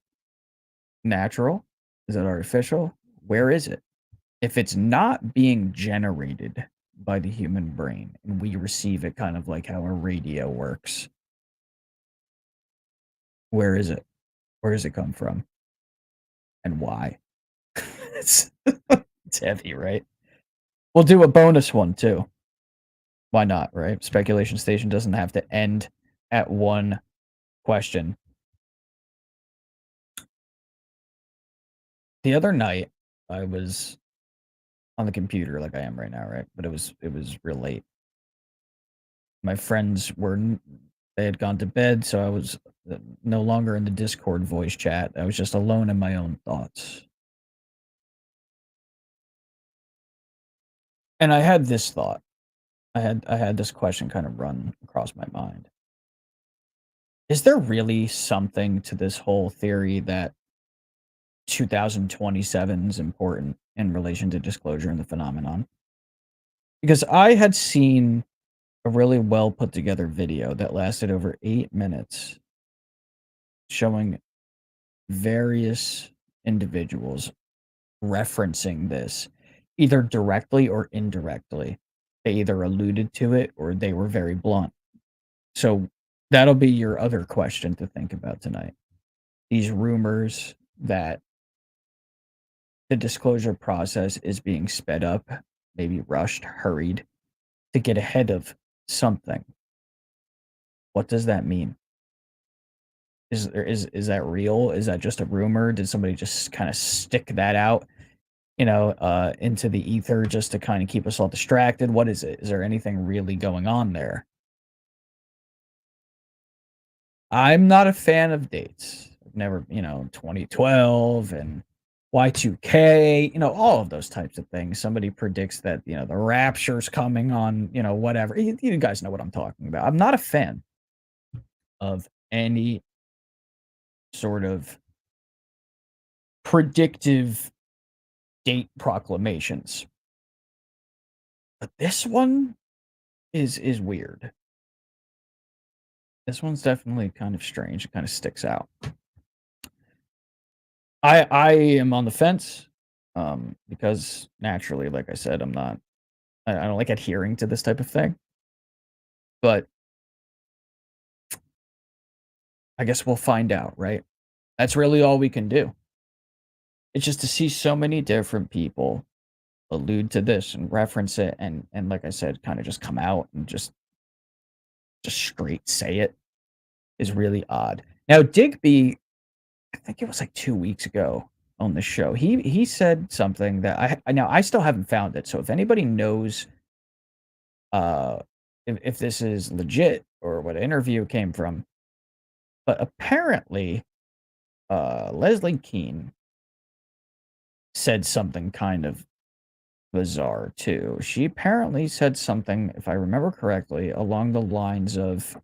natural? Is it artificial? Where is it? If it's not being generated by the human brain and we receive it kind of like how a radio works, where is it? Where does it come from? And why? it's heavy, right? We'll do a bonus one too. Why not, right? Speculation Station doesn't have to end at one question. The other night, I was on the computer like I am right now, right? But it was real late. My friends they had gone to bed, so I was no longer in the Discord voice chat. I was just alone in my own thoughts. And I had this thought. I had this question kind of run across my mind. Is there really something to this whole theory that 2027 is important in relation to disclosure and the phenomenon? because I had seen a really well put together video that lasted over 8 minutes showing various individuals referencing this either directly or indirectly. They either alluded to it or they were very blunt. So that'll be your other question to think about tonight. These rumors that the disclosure process is being sped up, maybe rushed, hurried to get ahead of something. What does that mean? Is that real? Is that just a rumor? Did somebody just kind of stick that out, into the ether just to kind of keep us all distracted? What is it? Is there anything really going on there? I'm not a fan of dates. I've never, 2012 and Y2K, all of those types of things. Somebody predicts that, the rapture's coming on, whatever. You guys know what I'm talking about. I'm not a fan of any sort of predictive date proclamations. But this one is weird. This one's definitely kind of strange. It kind of sticks out. I am on the fence, because naturally, like I said, I don't like adhering to this type of thing. But I guess we'll find out, right? That's really all we can do. It's just to see so many different people allude to this and reference it, and like I said, kind of just come out and just straight say it is really odd. Now, Digby, I think it was like 2 weeks ago on the show, he said something that I still haven't found it. So if anybody knows if this is legit or what interview came from, but apparently Leslie Keene said something kind of bizarre too. She apparently said something, if I remember correctly, along the lines of,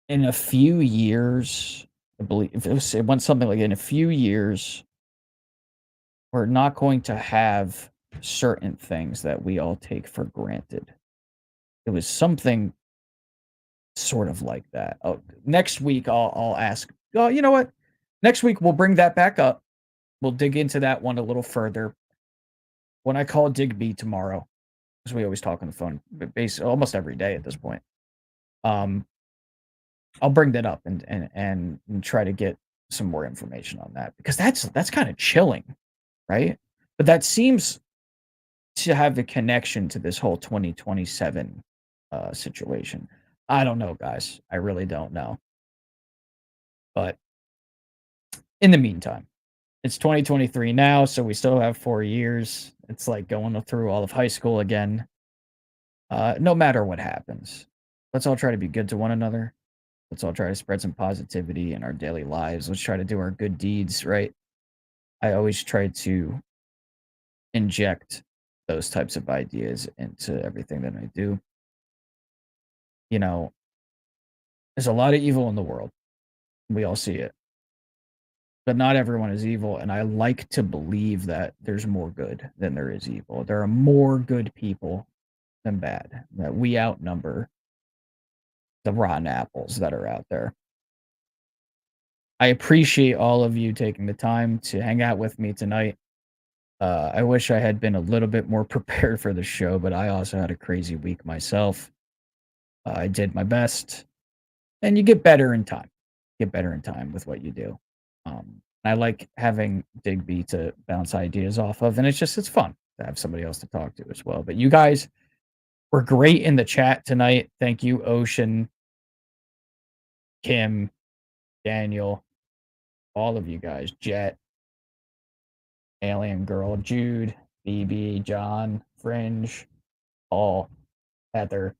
in a few years, I believe it went something like, in a few years, we're not going to have certain things that we all take for granted. It was something sort of like that. Oh, next week I'll ask. Oh, you know what? Next week we'll bring that back up. We'll dig into that one a little further. When I call Digby tomorrow, because we always talk on the phone, basically almost every day at this point. I'll bring that up and try to get some more information on that, because that's kind of chilling, right? But that seems to have a connection to this whole 2027 situation. I don't know, guys. I really don't know. But in the meantime, it's 2023 now, so we still have 4 years. It's like going through all of high school again. No matter what happens, let's all try to be good to one another. Let's all try to spread some positivity in our daily lives. Let's try to do our good deeds, right? I always try to inject those types of ideas into everything that I do. There's a lot of evil in the world. We all see it. But not everyone is evil, and I like to believe that there's more good than there is evil. There are more good people than bad, that we outnumber the rotten apples that are out there. I appreciate all of you taking the time to hang out with me tonight. I wish I had been a little bit more prepared for the show, but I also had a crazy week myself. I did my best, and you get better in time. Get better in time with what you do. I like having Digby to bounce ideas off of, and it's fun to have somebody else to talk to as well. But you guys were great in the chat tonight. Thank you, Ocean, Kim, Daniel, all of you guys, Jet, Alien Girl, Jude, BB, John, Fringe, Paul, Heather.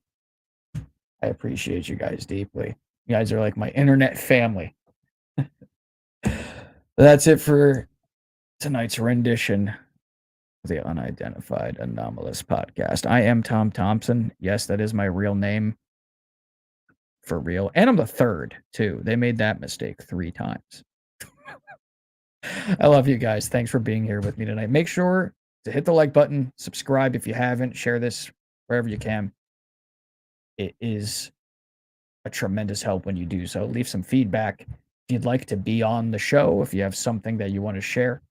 I appreciate you guys deeply. You guys are like my internet family. That's it for tonight's rendition of the Unidentified Anomalous Podcast. I am Tom Thompson. Yes, that is my real name. For real. And I'm the third, too. They made that mistake 3 times. I love you guys. Thanks for being here with me tonight. Make sure So hit the like button, subscribe if you haven't, share this wherever you can. It is a tremendous help when you do so. Leave some feedback. If you'd like to be on the show, if you have something that you want to share,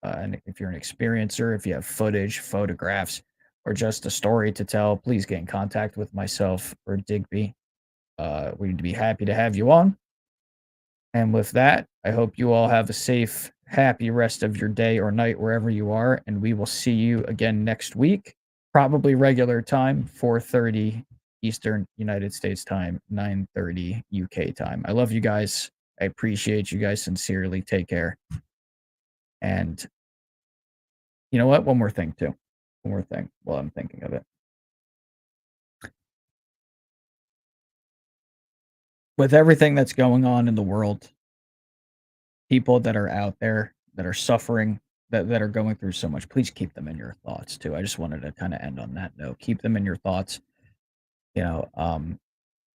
and if you're an experiencer, if you have footage, photographs, or just a story to tell, please get in contact with myself or Digby. We'd be happy to have you on. And with that, I hope you all have a safe, happy rest of your day or night wherever you are. And we will see you again next week, probably regular time, 4:30 Eastern United States time, 9:30 UK time. I love you guys. I appreciate you guys sincerely. Take care. And you know what? One more thing, too. One more thing while I'm thinking of it. With everything that's going on in the world, people that are out there that are suffering, that are going through so much, please keep them in your thoughts, too. I just wanted to kind of end on that note. Keep them in your thoughts. You know,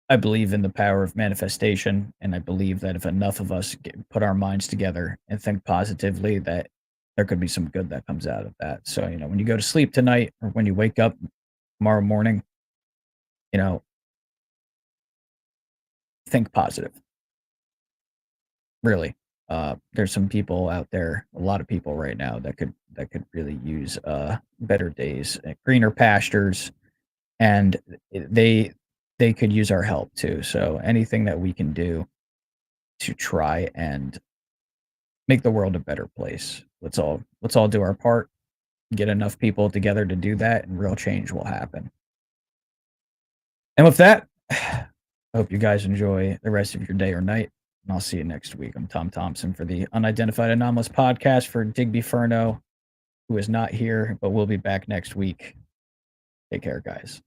I believe in the power of manifestation, and I believe that if enough of us put our minds together and think positively, that there could be some good that comes out of that. So, you know, when you go to sleep tonight or when you wake up tomorrow morning, you know, think positive. Really. There's some people out there, a lot of people right now that could really use better days, greener pastures, and they could use our help too. So anything that we can do to try and make the world a better place. Let's all do our part. Get enough people together to do that, and real change will happen. And with that, I hope you guys enjoy the rest of your day or night, and I'll see you next week. I'm Tom Thompson for the Unidentified Anomalous Podcast for Digby Furno, who is not here, but will be back next week. Take care, guys.